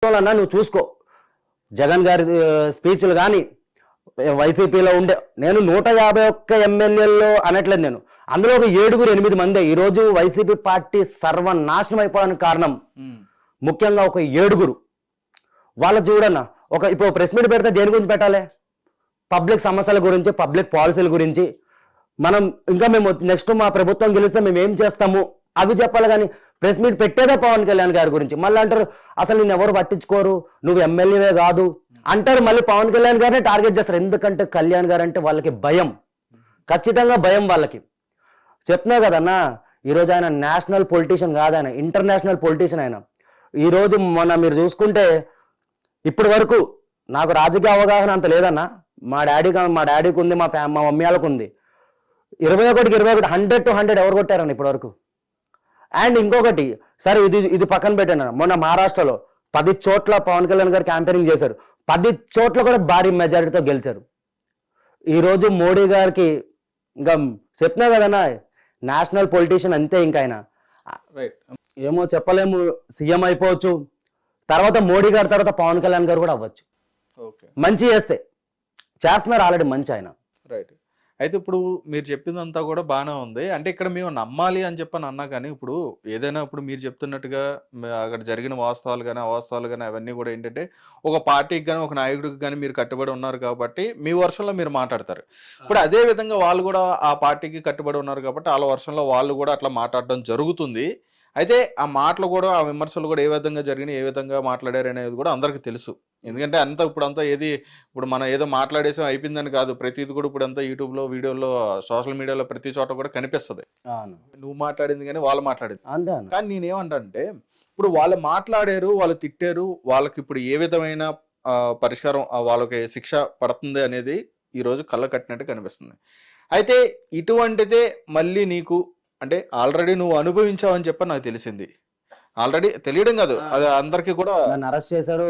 అన్నా నువ్వు చూసుకో, జగన్ గారి స్పీచ్లు కానీ వైసీపీలో ఉండే, నేను 151 ఎమ్మెల్యేల్లో అనట్లేదు, నేను అందులో ఒక 7-8 మందే ఈరోజు వైసీపీ పార్టీ సర్వనాశనం అయిపోవడానికి కారణం. ముఖ్యంగా ఒక 7 వాళ్ళ చూడన్నా, ఇప్పుడు ప్రెస్ మీట్ పెడితే దేని గురించి పెట్టాలి? పబ్లిక్ సమస్యల గురించి, పబ్లిక్ పాలసీల గురించి. మనం ఇంకా మేము నెక్స్ట్ మా ప్రభుత్వం గెలిస్తే మేము ఏం చేస్తాము అవి చెప్పాలి, కానీ ప్రెస్ మీట్ పెట్టేదే పవన్ కళ్యాణ్ గారి గురించి. మళ్ళీ అంటారు అసలు నేను ఎవరు పట్టించుకోరు, నువ్వు ఎమ్మెల్యేవే కాదు అంటారు. మళ్ళీ పవన్ కళ్యాణ్ గారిని టార్గెట్ చేస్తారు. ఎందుకంటే కళ్యాణ్ గారు అంటే వాళ్ళకి భయం, ఖచ్చితంగా భయం వాళ్ళకి. చెప్తున్నా కదన్నా, ఈరోజు ఆయన నేషనల్ పొలిటీషియన్ కాదు, ఆయన ఇంటర్నేషనల్ పొలిటీషియన్. ఆయన ఈరోజు మొన్న మీరు చూసుకుంటే ఇప్పటి వరకు నాకు రాజకీయ అవగాహన అంత లేదన్నా. మా డాడీకి ఉంది, మా మమ్మీ వాళ్ళకు ఉంది. 21కి 21 100 to 100 ఎవరు కొట్టారన్న ఇప్పటి వరకు. అండ్ ఇంకొకటి, సరే ఇది పక్కన పెట్టాను, మొన్న మహారాష్ట్రలో 10 చోట్ల పవన్ కళ్యాణ్ గారు క్యాంపెయినింగ్ చేశారు. 10 చోట్ల కూడా భారీ మెజారిటీతో గెలిచారు. ఈరోజు మోడీ గారికి ఇంకా చెప్పినా కదన్నా, నేషనల్ పొలిటీషియన్ అంతే. ఇంకా ఆయన ఏమో చెప్పలేము, సీఎం అయిపోవచ్చు, తర్వాత మోడీ గారి తర్వాత పవన్ కళ్యాణ్ గారు కూడా అవ్వచ్చు. మంచి చేస్తున్నారు ఆల్రెడీ మంచి ఆయన. రైట్. అయితే ఇప్పుడు మీరు చెప్పిందంతా కూడా బాగానే ఉంది. అంటే ఇక్కడ మేము నమ్మాలి అని చెప్పని అన్నా కానీ, ఇప్పుడు ఏదైనా ఇప్పుడు మీరు చెప్తున్నట్టుగా అక్కడ జరిగిన వాస్తవాలు కానీ అవాస్తవాలు కానీ అవన్నీ కూడా ఏంటంటే ఒక పార్టీకి కానీ ఒక నాయకుడికి కానీ మీరు కట్టుబడి ఉన్నారు కాబట్టి మీ వర్షంలో మీరు మాట్లాడతారు. ఇప్పుడు అదే విధంగా వాళ్ళు కూడా ఆ పార్టీకి కట్టుబడి ఉన్నారు కాబట్టి వాళ్ళ వర్షంలో వాళ్ళు కూడా అట్లా మాట్లాడడం జరుగుతుంది. అయితే ఆ మాటలు కూడా, ఆ విమర్శలు కూడా ఏ విధంగా జరిగినాయి, ఏ విధంగా మాట్లాడారు అనేది కూడా అందరికీ తెలుసు. ఎందుకంటే ఇప్పుడంతా ఇప్పుడు మనం ఏదో మాట్లాడేసాం అయిపోయిందని కాదు, ప్రతిది కూడా ఇప్పుడు అంతా యూట్యూబ్లో, వీడియోలో, సోషల్ మీడియాలో ప్రతి చోట కూడా కనిపిస్తుంది. నువ్వు మాట్లాడింది కానీ వాళ్ళు మాట్లాడింది. కానీ నేనేమంటే, ఇప్పుడు వాళ్ళు మాట్లాడారు, వాళ్ళు తిట్టారు, వాళ్ళకి ఇప్పుడు ఏ విధమైన పరిష్కారం, వాళ్ళకి శిక్ష పడుతుంది అనేది ఈరోజు కళ్ళ కట్టినట్టు కనిపిస్తుంది. అయితే ఇటువంటిదే మళ్ళీ నీకు అంటే ఆల్రెడీ నువ్వు అనుభవించావని చెప్పి నాకు తెలిసింది. ఆల్రెడీ తెలియడం కాదు, అది అందరికీ కూడా అరెస్ట్ చేశారు.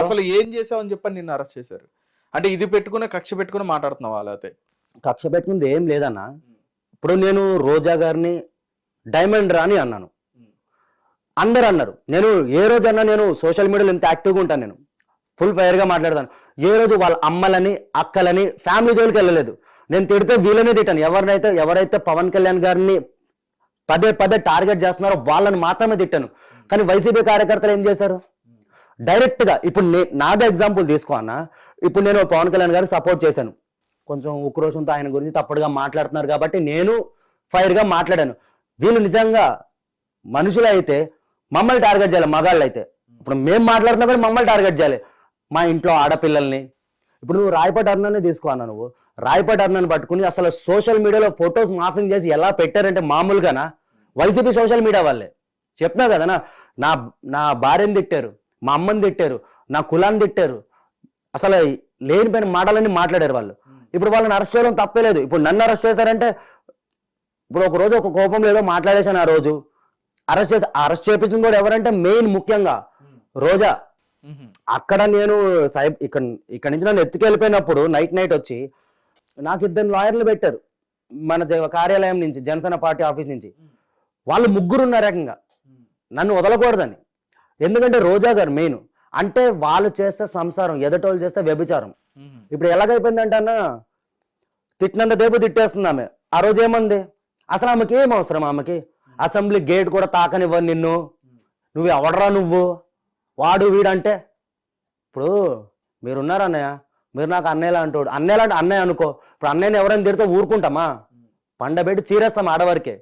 అసలు ఏం చేసావని చెప్పని నిన్ను అరెస్ట్ చేశారు అంటే ఇది పెట్టుకునే కక్ష పెట్టుకుని మాట్లాడుతున్నావా? లేకపోతే కక్ష పెట్టుకుంది ఏం లేదన్నా. ఇప్పుడు నేను రోజా గారిని డైమండ్ రాని అన్నాను, అందరు అన్నారు. నేను ఏ రోజు అన్నా నేను సోషల్ మీడియాలో ఎంత యాక్టివ్గా ఉంటాను, నేను ఫుల్ ఫైర్గా మాట్లాడతాను. ఏ రోజు వాళ్ళ అమ్మలని, అక్కలని, ఫ్యామిలీ జోలికి వెళ్ళలేదు. నేను తిడితే వీళ్ళనే తిట్టాను. ఎవరైతే పవన్ కళ్యాణ్ గారిని పదే టార్గెట్ చేస్తున్నారో వాళ్ళని మాత్రమే తిట్టాను. కానీ వైసీపీ కార్యకర్తలు ఏం చేశారు? డైరెక్ట్గా ఇప్పుడు నాదే ఎగ్జాంపుల్ తీసుకో అన్న. ఇప్పుడు నేను పవన్ కళ్యాణ్ గారికి సపోర్ట్ చేశాను, కొంచెం ఉక్రోషంతో ఆయన గురించి తప్పుడుగా మాట్లాడుతున్నారు కాబట్టి నేను ఫైర్గా మాట్లాడాను. వీళ్ళు నిజంగా మనుషులు అయితే మమ్మల్ని టార్గెట్ చేయాలి, మగాళ్ళు అయితే. ఇప్పుడు మేము మాట్లాడుతున్నా కూడా మమ్మల్ని టార్గెట్ చేయాలి, మా ఇంట్లో ఆడపిల్లల్ని. ఇప్పుడు నువ్వు రాయపాటి అరుణాన్ని తీసుకో అన్న, నువ్వు రాయపాటి అరుణాన్ని పట్టుకుని అసలు సోషల్ మీడియాలో ఫొటోస్ మాఫింగ్ చేసి ఎలా పెట్టారంటే మామూలుగానా? వైసీపీ సోషల్ మీడియా వాళ్ళే. చెప్తున్నా కదనా, నా భార్యని తిట్టారు, మా అమ్మని తిట్టారు, నా కులాన్ని తిట్టారు, అసలు లేనిపోయిన మాటలన్నీ మాట్లాడారు వాళ్ళు. ఇప్పుడు వాళ్ళని అరెస్ట్ చేయడం తప్పలేదు. ఇప్పుడు నన్ను అరెస్ట్ చేశారంటే, ఇప్పుడు ఒక రోజు ఒక కోపం లేదో మాట్లాడేశాను, ఆ రోజు అరెస్ట్ చేయించింది కూడా ఎవరంటే మెయిన్ ముఖ్యంగా రోజా. అక్కడ నేను ఇక్కడ నుంచి నన్ను ఎత్తుకెళ్ళిపోయినప్పుడు నైట్ వచ్చి నాకు 2 లాయర్లు పెట్టారు మన కార్యాలయం నుంచి, జనసేన పార్టీ ఆఫీస్ నుంచి. వాళ్ళు 3 ఉన్నారు ఏకంగా, నన్ను వదలకూడదని. ఎందుకంటే రోజా గారు మెయిన్. అంటే వాళ్ళు చేస్తే సంసారం, ఎదటోళ్ళు చేస్తే వ్యభిచారం. ఇప్పుడు ఎలాగైపోయిందంటే అన్న, తిట్టినంత దేపు తిట్టేస్తుంది ఆమె. ఆ రోజు ఏమంది? అసలు ఆమెకి ఏం అవసరం? ఆమెకి అసెంబ్లీ గేట్ కూడా తాకనివ్వను నిన్ను, నువ్వు ఎవడరా నువ్వు, వాడు వీడంటే. ఇప్పుడు మీరున్నారు అన్నయ్య, మీరు నాకు అన్నయ్యలా అంటాడు. అన్నయ్యలా అంటే అన్నయ్య అనుకో. ఇప్పుడు అన్నయ్యని ఎవరైనా తిడితే ఊరుకుంటామా? పండబెట్టి చీరేస్తాం ఆడవరకే.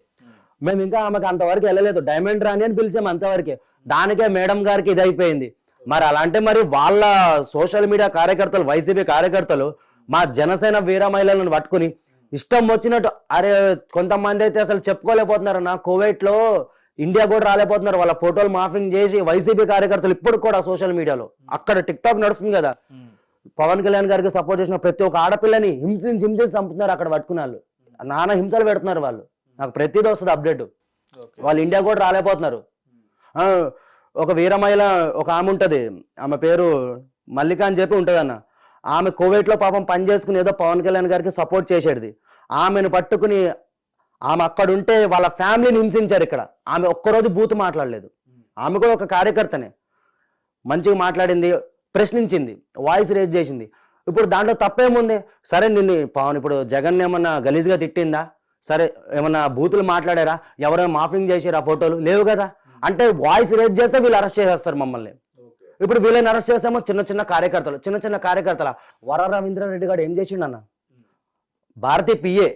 మేము ఇంకా ఆమెకు అంతవరకు వెళ్ళలేదు, డైమండ్ రాని అని పిలిచాము అంతవరకే. దానికే మేడం గారికి ఇది అయిపోయింది. మరి అలాంటి మరి వాళ్ళ సోషల్ మీడియా కార్యకర్తలు, వైసీపీ కార్యకర్తలు మా జనసేన వీర మహిళలను పట్టుకుని ఇష్టం వచ్చినట్టు, అరే కొంతమంది అయితే అసలు చెప్పుకోలేకపోతున్నారు. నా కువైట్లో ఇండియా కూడా రాలేకపోతున్నారు. వాళ్ళ ఫోటోలు మాఫింగ్ చేసి వైసీపీ కార్యకర్తలు ఇప్పుడు కూడా సోషల్ మీడియాలో, అక్కడ టిక్ టాక్ నడుస్తుంది కదా, పవన్ కళ్యాణ్ గారికి సపోర్ట్ చేసిన ప్రతి ఒక్క ఆడపిల్లని హింసించి చంపుతున్నారు. అక్కడ పట్టుకున్న వాళ్ళు నానా హింసలు పెడుతున్నారు వాళ్ళు. నాకు ప్రతిదీ వస్తుంది అప్డేట్. వాళ్ళు ఇండియా కూడా రాలేకపోతున్నారు. ఒక వీర మహిళ ఒక ఆమె ఉంటది, ఆమె పేరు మల్లిక అని చెప్పి ఉంటది అన్న. ఆమె కువైట్లో పాపం పని చేసుకుని ఏదో పవన్ కళ్యాణ్ గారికి సపోర్ట్ చేసేది. ఆమెను పట్టుకుని ఆమె అక్కడ ఉంటే వాళ్ళ ఫ్యామిలీని హింసించారు. ఇక్కడ ఆమె ఒక్కరోజు బూతు మాట్లాడలేదు. ఆమె కూడా ఒక కార్యకర్తనే. మంచిగా మాట్లాడింది, ప్రశ్నించింది, వాయిస్ రేజ్ చేసింది. ఇప్పుడు దాంట్లో తప్పేముంది? సరే నిన్ను పవన్ ఇప్పుడు జగన్ ఏమన్నా గలీజ్గా తిట్టిందా? సరే ఏమన్నా బూతులు మాట్లాడారా? ఎవరైనా మాఫింగ్ చేసారా? ఫోటోలు లేవు కదా. అంటే వాయిస్ రేజ్ చేస్తే వీళ్ళు అరెస్ట్ చేసేస్తారు మమ్మల్ని. ఇప్పుడు వీళ్ళని అరెస్ట్ చేస్తామో చిన్న చిన్న కార్యకర్తల వర రవీంద్రారెడ్డి గారు ఏం చేసిండు అన్న? భారతీ పిఏ,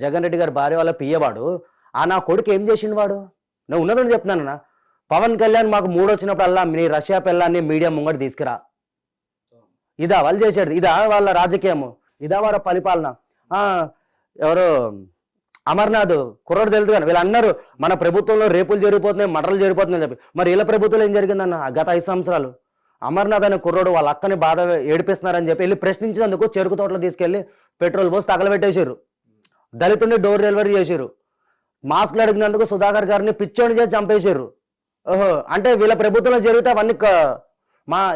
జగన్ రెడ్డి గారి భార్య వాళ్ళ పిఏ వాడు. నా కొడుకు ఏం చేసిండు వాడు? నేను ఉన్నదని చెప్తున్నానన్న. పవన్ కళ్యాణ్ మాకు మూడు వచ్చినప్పుడల్లా నీ రష్యా పిల్లాన్ని మీడియా ముంగట తీసుకురా. ఇదా వాళ్ళు చేసేది? ఇదా వాళ్ళ రాజకీయము? ఇదా వాళ్ళ పరిపాలన? ఎవరు అమర్నాథ్ కుర్రోడు తెలుసు కానీ వీళ్ళు అన్నారు మన ప్రభుత్వంలో రేపులు జరిగిపోతున్నాయి, మర్డర్లు జరిగిపోతున్నాయి చెప్పి. మరి వీళ్ళ ప్రభుత్వంలో ఏం జరిగిందన్న గత 5 సంవత్సరాలు? అమర్నాథ్ అనే కుర్రోడు వాళ్ళ అక్కని బాధ ఏడిపిస్తున్నారని చెప్పి వెళ్ళి ప్రశ్నించినందుకు చెరుకు తోటలో తీసుకెళ్లి పెట్రోల్ పోసి తగలబెట్టేసారు. దళితుడిని డోర్ డెలివరీ చేసారు. మాస్క్లు అడిగినందుకు సుధాకర్ గారిని పిచ్చోని చేసి చంపేశారు. ఓహో, అంటే వీళ్ళ ప్రభుత్వంలో జరిగితే అవన్నీ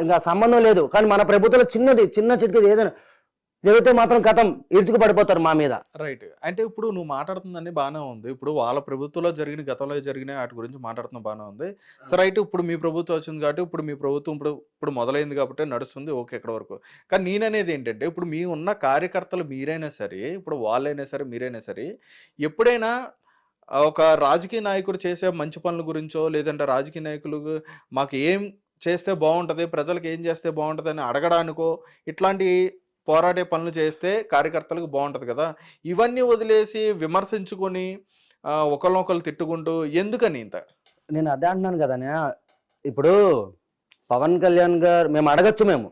ఇంకా సంబంధం లేదు. కానీ మన ప్రభుత్వంలో చిన్న చిటికి ఏదైనా జరిగితే మాత్రం కథం ఇరుచుకు పడిపోతారు మా మీద. రైట్. అంటే ఇప్పుడు నువ్వు మాట్లాడుతుందని బాగానే ఉంది. ఇప్పుడు వాళ్ళ ప్రభుత్వంలో జరిగిన గతంలో జరిగిన వాటి గురించి మాట్లాడుతున్నా బాగానే ఉంది. సో రైట్, ఇప్పుడు మీ ప్రభుత్వం వచ్చింది కాబట్టి ఇప్పుడు మీ ప్రభుత్వం ఇప్పుడు మొదలైంది కాబట్టి నడుస్తుంది, ఓకే ఎక్కడ వరకు. కానీ నేననేది ఏంటంటే ఇప్పుడు మీ ఉన్న కార్యకర్తలు మీరైనా సరే, ఇప్పుడు వాళ్ళైనా సరే మీరైనా సరే, ఎప్పుడైనా ఒక రాజకీయ నాయకుడు చేసే మంచి పనుల గురించో లేదంటే రాజకీయ నాయకులు మాకు ఏం చేస్తే బాగుంటుంది, ప్రజలకు ఏం చేస్తే బాగుంటుంది అని అడగడానికో ఇట్లాంటి పోరాడే పనులు చేస్తే కార్యకర్తలకు బాగుంటుంది కదా. ఇవన్నీ వదిలేసి విమర్శించుకొని ఒకళ్ళనొకళ్ళు తిట్టుకుంటూ ఎందుకని ఇంత? నేను అదే అంటున్నాను కదా. ఇప్పుడు పవన్ కళ్యాణ్ గారు మేము అడగచ్చు, మేము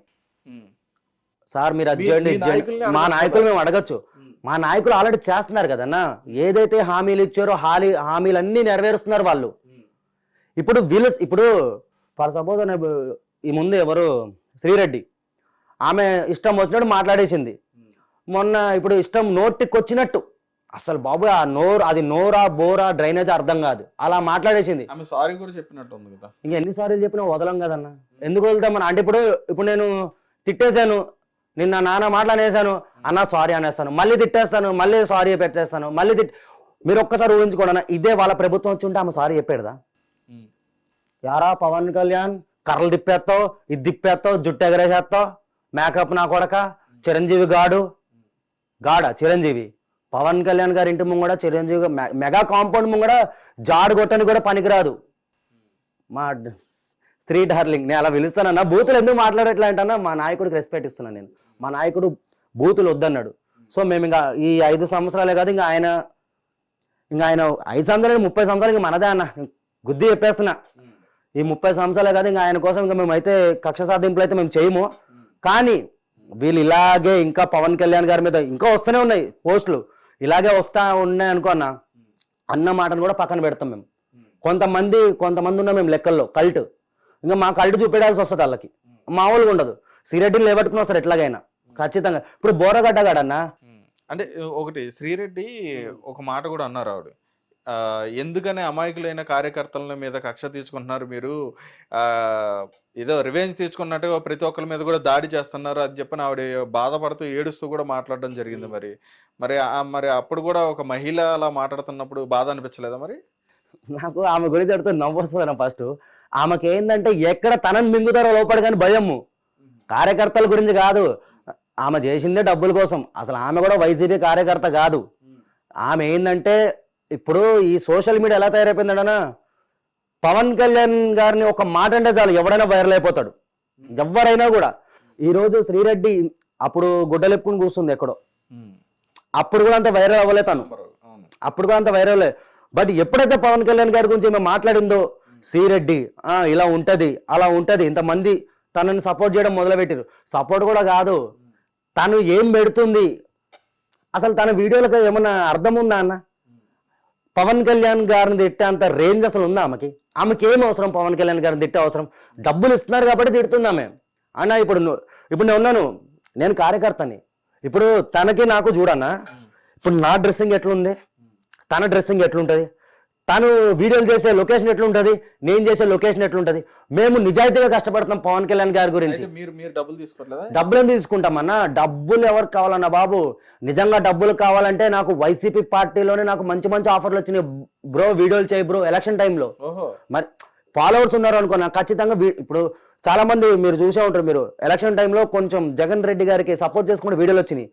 సార్ మీరు అది చేయండి, మా నాయకులు మేము అడగచ్చు. మా నాయకులు ఆల్రెడీ చేస్తున్నారు కదన్నా. ఏదైతే హామీలు ఇచ్చారో హామీలన్నీ నెరవేరుస్తున్నారు వాళ్ళు. ఇప్పుడు ఫర్ సపోజ్ ఈ ముందు ఎవరు శ్రీరెడ్డి, ఆమె ఇష్టం వచ్చినట్టు మాట్లాడేసింది మొన్న. ఇప్పుడు ఇష్టం నోటికి వచ్చినట్టు అసలు బాబు అది నోరా బోరా డ్రైనేజ్ అర్థం కాదు, అలా మాట్లాడేసింది. ఆమె సారీ కూడా చెప్పినట్టు ఉంది కదా. ఇంకా ఎన్నిసార్లు చెప్పినా వదలం కదన్నా. ఎందుకు వదులుతామన్నా? అంటే ఇప్పుడు నేను తిట్టేశాను, నిన్న నాన్న మాటలు అనేసాను, అన్న సారీ అనేస్తాను, మళ్ళీ తిట్టేస్తాను, మళ్ళీ సారీ పెట్టేస్తాను, మళ్ళీ మీరు ఒక్కసారి ఊహించుకోండి, ఇదే వాళ్ళ ప్రభుత్వం వచ్చి ఉంటే ఆమె సారీ చెప్పేదా? యారా పవన్ కళ్యాణ్ కర్రలు తిప్పేస్తావు, ఇది తిప్పేస్తావు, జుట్టు ఎగరేసేస్తావు, మేకప్ నా కొడక, చిరంజీవి చిరంజీవి పవన్ కళ్యాణ్ గారి ఇంటి ముంగడ చిరంజీవి మెగా కాంపౌండ్ ముంగడ జాడు కొట్టని కూడా పనికిరాదు. మా శ్రీ డార్లింగ్, నేను అలా పిలుస్తానన్నా. బూతులు ఎందుకు మాట్లాడట్లే అంటన్నా, మా నాయకుడికి రెస్పెక్ట్ ఇస్తున్నాను నేను. మా నాయకుడు బూతులు వద్దన్నాడు. సో మేము ఇంకా ఈ 5 సంవత్సరాలే కాదు, ఇంకా ఆయన 5 సంవత్సరాలు 30 సంవత్సరాలు ఇంకా మనదే అన్న. గుద్ది చెప్పేస్తున్నా, ఈ 30 సంవత్సరాలే కాదు, ఇంకా ఆయన కోసం ఇంకా మేమైతే కక్ష సాధింపులు అయితే మేము చేయము. కానీ వీళ్ళు ఇలాగే ఇంకా పవన్ కళ్యాణ్ గారి మీద ఇంకా వస్తూనే ఉన్నాయి పోస్టులు, ఇలాగే వస్తా ఉన్నాయి అనుకో అన్న మాటను కూడా పక్కన పెడతాం మేము. కొంతమంది ఉన్నాం మేము లెక్కల్లో కల్ట్, ఇంకా మా కల్ట్ చూపెడాల్సి వస్తుంది వాళ్ళకి, మామూలుగా ఉండదు. శ్రీరెడ్డిని లేబట్టుకుని వస్తారు ఎట్లాగైనా ఖచ్చితంగా. ఇప్పుడు బోరగడ్డ గాడన్నా, అంటే ఒకటి శ్రీరెడ్డి ఒక మాట కూడా అన్నారు ఆవిడ, ఎందుకని అమాయకులైన కార్యకర్తల మీద కక్ష తీసుకుంటున్నారు మీరు, ఏదో రివెంజ్ తీసుకున్నట్టుగా ప్రతి ఒక్కరి మీద కూడా దాడి చేస్తున్నారు అని చెప్పని ఆవిడ బాధపడుతూ ఏడుస్తూ కూడా మాట్లాడడం జరిగింది. మరి అప్పుడు కూడా ఒక మహిళ అలా మాట్లాడుతున్నప్పుడు బాధ అనిపించలేదా? మరి నాకు ఆమె గురించి అడితే నవ్వు వస్తుంది. ఫస్ట్ ఆమెకి ఏంటంటే ఎక్కడ తనని మింగుతారో లోపల కానీ భయము, కార్యకర్తల గురించి కాదు. ఆమె చేసిందే డబ్బుల కోసం. అసలు ఆమె కూడా వైసీపీ కార్యకర్త కాదు. ఆమె ఏంటంటే ఇప్పుడు ఈ సోషల్ మీడియా ఎలా తయారైపోయిందన్నా, పవన్ కళ్యాణ్ గారిని ఒక మాట అంటే చాలు ఎవరైనా వైరల్ అయిపోతాడు, ఎవరైనా కూడా. ఈరోజు శ్రీరెడ్డి అప్పుడు గుడ్డలెప్పుకుని కూర్చుంది ఎక్కడో, అప్పుడు కూడా అంత వైరల్ అవ్వలేదు తను, అప్పుడు కూడా అంత వైరల్. బట్ ఎప్పుడైతే పవన్ కళ్యాణ్ గారి గురించి మేము మాట్లాడిందో, శ్రీరెడ్డి ఇలా ఉంటది అలా ఉంటది, ఇంతమంది తనని సపోర్ట్ చేయడం మొదలుపెట్టారు. సపోర్ట్ కూడా కాదు, తను ఏం పెడుతుంది అసలు తన వీడియోలకు ఏమన్నా అర్థం ఉందా అన్న? పవన్ కళ్యాణ్ గారిని తిట్టే అంత రేంజ్ అసలు ఉందా ఆమెకి ఏం అవసరం? పవన్ కళ్యాణ్ గారిని తిట్టే అవసరం? డబ్బులు ఇస్తున్నారు కాబట్టి తిడుతుంది ఆమె అన్న. ఇప్పుడు నేను ఉన్నాను, నేను కార్యకర్తని. ఇప్పుడు తనకి నాకు చూడన్నా, ఇప్పుడు నా డ్రెస్సింగ్ ఎట్లుంది, తన డ్రెస్సింగ్ ఎట్లుంటది, తను వీడియోలు చేసే లొకేషన్ ఎట్లుంటది, నేను చేసే లొకేషన్ ఎట్లుంటది. మేము నిజాయితీగా కష్టపడతాం పవన్ కళ్యాణ్ గారి గురించి. డబ్బులు ఎందుకు తీసుకుంటామన్నా? డబ్బులు ఎవరికి కావాలన్నా బాబు? నిజంగా డబ్బులు కావాలంటే నాకు వైసీపీ పార్టీలోనే నాకు మంచి మంచి ఆఫర్లు వచ్చినాయి బ్రో, వీడియోలు చేయి బ్రో ఎలక్షన్ టైంలో. మరి ఫాలోవర్స్ ఉన్నారు అనుకో నాకు ఖచ్చితంగా ఇప్పుడు చాలా మంది మీరు చూసే ఉంటారు, మీరు ఎలక్షన్ టైంలో కొంచెం జగన్ రెడ్డి గారికి సపోర్ట్ చేసుకుంటే వీడియోలు వచ్చినాయి.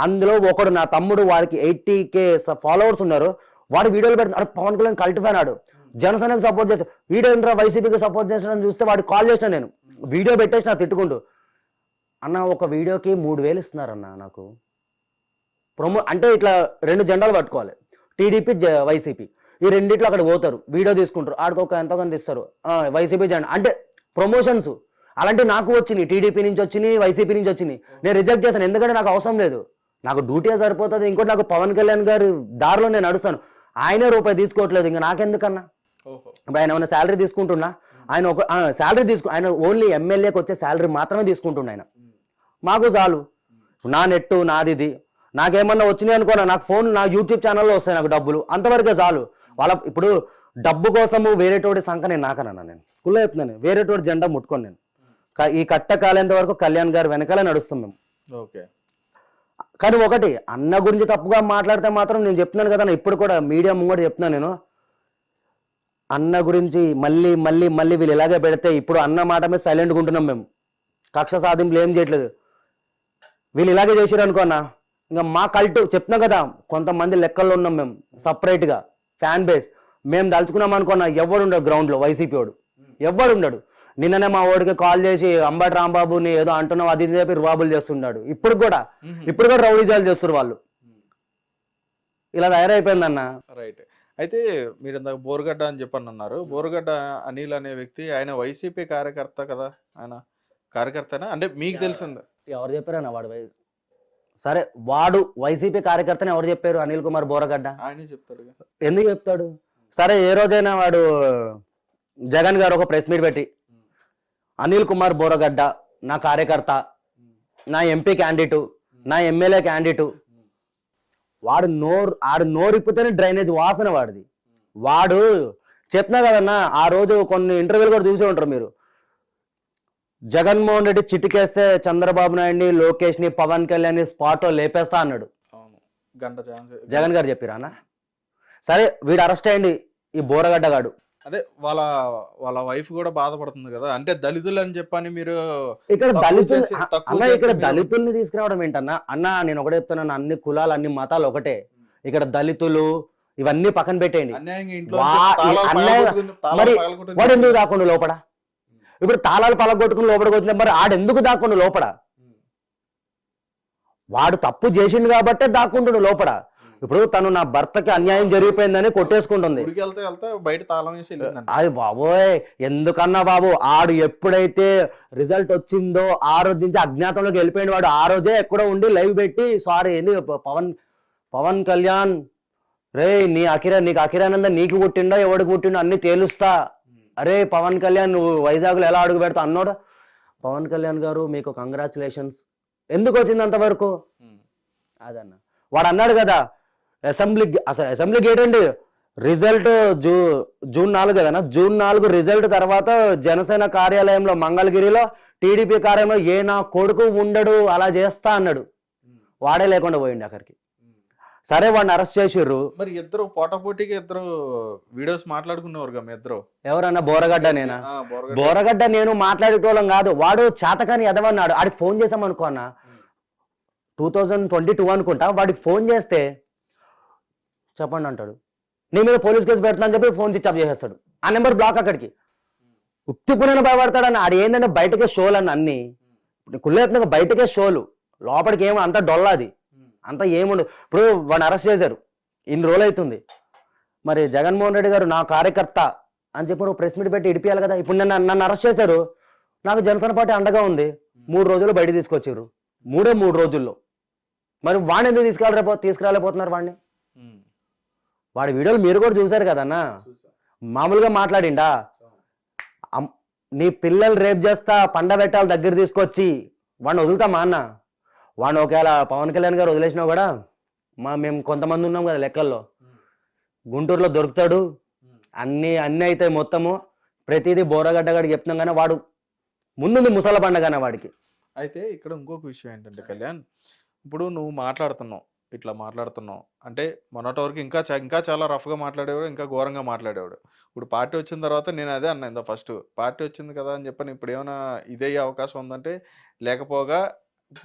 అందులో ఒకడు నా తమ్ముడు, వాడికి 80K ఫాలోవర్స్ ఉన్నారు, వాడు వీడియోలు పెడుతున్నాడు. పవన్ కళ్యాణ్ కల్ట్ ఫ్యాన్ ఆడు, జనసేనకు సపోర్ట్ చేస్తాడు. వీడియో ఏంట్రా వైసీపీకి సపోర్ట్ చేస్తాడని చూస్తే వాడికి కాల్ చేసిన, నేను వీడియో పెట్టేసిన తిట్టుకుంటూ. అన్న ఒక వీడియోకి 3,000 ఇస్తున్నారన్న నాకు అంటే ఇట్లా 2 జెండాలు పట్టుకోవాలి, టీడీపీ వైసీపీ, ఈ రెండిట్లో అక్కడ పోతారు, వీడియో తీసుకుంటారు, ఆడికి ఒక ఎంతో కొంత ఇస్తారు, వైసీపీ జెండా అంటే ప్రమోషన్స్. అలాంటి నాకు వచ్చినాయి, టీడీపీ నుంచి వచ్చినాయి, వైసీపీ నుంచి వచ్చినాయి. నేను రిజెక్ట్ చేశాను, ఎందుకంటే నాకు అవసరం లేదు, నాకు డ్యూటీ సరిపోతుంది. ఇంకోటి నాకు పవన్ కళ్యాణ్ గారి దారిలో నేను నడుస్తాను, ఆయనే రూపాయి తీసుకోవట్లేదు, ఇంకా నాకెందుకన్నా. ఇప్పుడు ఆయన ఏమైనా శాలరీ తీసుకుంటున్నా, ఆయన ఒక శాలరీ ఆయన ఓన్లీ ఎమ్మెల్యేకి వచ్చే శాలరీ మాత్రమే తీసుకుంటున్నా ఆయన. మాకు చాలు, నా నెట్టు నాది, ఇది నాకేమన్నా వచ్చినాయి అనుకోనా, నాకు ఫోన్ నా యూట్యూబ్ ఛానల్లో వస్తాయి నాకు డబ్బులు, అంతవరకే చాలు. వాళ్ళ ఇప్పుడు డబ్బు కోసము వేరేటోడి సంఖ నేను నాకనన్నా, నేను కుళ్ళ చెప్తున్నాను, వేరేటోడి జెండా ముట్టుకోను నేను. ఈ కట్ట కాలేంత వరకు కళ్యాణ్ గారు వెనకాలే నడుస్తాం మేము. ఓకే. కానీ ఒకటి, అన్న గురించి తప్పుగా మాట్లాడితే మాత్రం నేను చెప్తున్నాను కదా, ఇప్పుడు కూడా మీడియా ముంగట చెప్తున్నాను నేను, అన్న గురించి మళ్ళీ మళ్ళీ మళ్ళీ వీళ్ళు ఇలాగే పెడితే, ఇప్పుడు అన్న మాట మీద సైలెంట్గా ఉంటున్నాం మేము, కక్ష సాధింపులు ఏం చేయట్లేదు. వీళ్ళు ఇలాగే చేసారు అనుకో అన్న, ఇంకా మా కల్ట్ చెప్తున్నాం కదా, కొంతమంది లెక్కల్లో ఉన్నాం మేము సపరేట్గా ఫ్యాన్ బేస్. మేము దలుచుకున్నాం అనుకున్నా, ఎవడు ఉండడు గ్రౌండ్లో, వైసీపీ వాడు ఎవడు ఉండడు. నిన్ననే మా ఓడికి కాల్ చేసి అంబటి రాంబాబుని ఏదో అంటున్నావు అది చెప్పి రుబాబులు చేస్తున్నాడు. ఇప్పుడు కూడా రౌడీజాలు చేస్తారు వాళ్ళు, ఇలా తయారైపోయిందన్న. రైట్. అయితే మీరు ఇందాక బోరగడ్డ అని చెప్పని అన్నారు. బోరగడ్డ అనిల్ అనే వ్యక్తి ఆయన వైసీపీ కార్యకర్త కదా, ఆయన కార్యకర్తనా అంటే మీకు తెలిసిందా? ఎవరు చెప్పారన్న వాడు సరే, వాడు వైసీపీ కార్యకర్తని ఎవరు చెప్పారు? అనిల్ కుమార్ బోరగడ్డ ఆయనే చెప్తాడు. ఎందుకు చెప్తాడు? సరే, ఏ రోజైనా వాడు జగన్ గారు ఒక ప్రెస్ మీట్ పెట్టి అనిల్ కుమార్ బోరగడ్డ నా కార్యకర్త, నా ఎంపీ క్యాండిడేటు, నా ఎమ్మెల్యే క్యాండిడేటు, వాడు నోరిప్పితేనే డ్రైనేజ్ వాసన వాడిది. వాడు చెప్పినా కదన్నా, ఆ రోజు కొన్ని ఇంటర్వ్యూలు కూడా చూసే ఉంటారు మీరు, జగన్మోహన్ రెడ్డి చిటికేస్తే చంద్రబాబు నాయుడిని, లోకేష్ ని, పవన్ కళ్యాణ్ ని స్పాట్ లేపేస్తా అన్నాడు. జగన్ గారు చెప్పిరా అన్న? సరే, వీడు అరెస్ట్ అయ్యండి, ఈ బోరగడ్డ గాడు. అదే వాళ్ళ వైఫ్ కూడా బాధపడుతుంది కదా, అంటే దళితులు అని చెప్పని మీరు ఇక్కడ దళితుల్ని తీసుకురావడం ఏంటన్నా? అన్న నేను ఒకటే చెప్తున్నాను, అన్ని కులాలు అన్ని మతాలు ఒకటే. ఇక్కడ దళితులు ఇవన్నీ పక్కన పెట్టేయండి. మరి వాడు ఎందుకు దాక్కుండా లోపడ? ఇప్పుడు తాళాలు పలగొట్టుకుని లోపలికి వచ్చిన మరి ఆడెందుకు దాక్కుండా లోపడ? వాడు తప్పు చేసిండు కాబట్టే దాక్కుంటుడు లోపల. ఇప్పుడు తను నా భర్తకి అన్యాయం జరిగిపోయిందని కొట్టేసుకుంటుంది. అది బాబోయ్, ఎందుకన్నా బాబు, ఆడు ఎప్పుడైతే రిజల్ట్ వచ్చిందో ఆ రోజు నుంచి అజ్ఞాతంలోకి వెళ్ళిపోయిన వాడు ఆ రోజే ఎక్కడో ఉండి లైవ్ పెట్టి, సారీ ఏంది పవన్ కళ్యాణ్ రే నీకు అఖిరానంద నీకు పుట్టిండో ఎవడికి పుట్టిండో అన్ని తేలుస్తా, అరే పవన్ కళ్యాణ్ నువ్వు వైజాగ్లో ఎలా అడుగు పెడతా అన్నాడు. పవన్ కళ్యాణ్ గారు మీకు కంగ్రాచులేషన్స్. ఎందుకు వచ్చింది అంతవరకు? అదన్న వాడు అన్నాడు కదా, అసెంబ్లీ గేట్ అండి, రిజల్ట్ జూన్ 4 కదన్నా, June 4 రిజల్ట్ తర్వాత జనసేన కార్యాలయంలో మంగళగిరిలో టీడీపీ కార్యాలయంలో ఏ నా కొడుకు ఉండడు అలా చేస్తా అన్నాడు. వాడే లేకుండా పోయింది అక్కడికి. సరే, వాడిని అరెస్ట్ చేసిర్రు. మరి ఇద్దరు పోటాపోటీగా ఇద్దరు వీడియోస్ మాట్లాడుకునేవారు మీ ఇద్దరు. ఎవరన్నా? బోరగడ్డ నేనా? బోరగడ్డ నేను మాట్లాడేటోళ్ళం కాదు. వాడు చేతకాని ఎదవన్నాడు. ఆడికి ఫోన్ చేసాం అనుకో అన్న, 2022 అనుకుంటా, వాడికి ఫోన్ చేస్తే చెప్పండి అంటాడు, నీ మీద పోలీస్ కేసు పెడతానని చెప్పి ఫోన్ స్విచ్ ఆఫ్ చేసేస్తాడు. ఆ నెంబర్ బ్లాక్. అక్కడికి ఉత్తిపునైనా భయపడతాడన్న. ఆడు ఏంటంటే బయటకే షోలు అన్న, అన్ని కుళ్ళేతున్నా బయటకే షోలు, లోపలికి ఏమో అంత డొల్లాది అంతా ఏముండదు. ఇప్పుడు వాడిని అరెస్ట్ చేశారు, ఇన్ని రోజులు అవుతుంది. మరి జగన్మోహన్ రెడ్డి గారు నా కార్యకర్త అని చెప్పి నువ్వు ప్రెస్ మీట్ పెట్టి ఇడిపియాలి కదా. ఇప్పుడు నన్ను అరెస్ట్ చేశారు, నాకు జనసేన పార్టీ అండగా ఉంది, 3 రోజులు బయట తీసుకొచ్చారు, 3 రోజుల్లో. మరి వాడిని ఎందుకు తీసుకురాలేకపోతున్నారు వాడిని? వాడి వీడియోలు మీరు కూడా చూసారు కదన్నా, మామూలుగా మాట్లాడిండా, నీ పిల్లలు రేప్ చేస్తా పండబెట్టాలి దగ్గర తీసుకొచ్చి వాడిని వదులుతామా అన్న? వాడిని ఒకవేళ పవన్ కళ్యాణ్ గారు వదిలేసినా కూడా మేము కొంతమంది ఉన్నాం కదా లెక్కల్లో, గుంటూరులో దొరుకుతాడు, అన్ని అవుతాయి మొత్తము, ప్రతిదీ బోరగడ్డ గారికి చెప్తున్నాం కానీ వాడు ముందుంది ముసల పండగన వాడికి. అయితే ఇక్కడ ఇంకొక విషయం ఏంటంటే కళ్యాణ్, ఇప్పుడు నువ్వు మాట్లాడుతున్నావు, ఇట్లా మాట్లాడుతున్నావు అంటే మొన్నటి వరకు ఇంకా చాలా రఫ్గా మాట్లాడేవాడు, ఇంకా ఘోరంగా మాట్లాడేవాడు. ఇప్పుడు పార్టీ వచ్చిన తర్వాత నేను అదే అన్నా ఇంత ఫస్ట్ పార్టీ వచ్చింది కదా అని చెప్పని ఇప్పుడు ఏమైనా ఇదయ్యే అవకాశం ఉందంటే లేకపోగా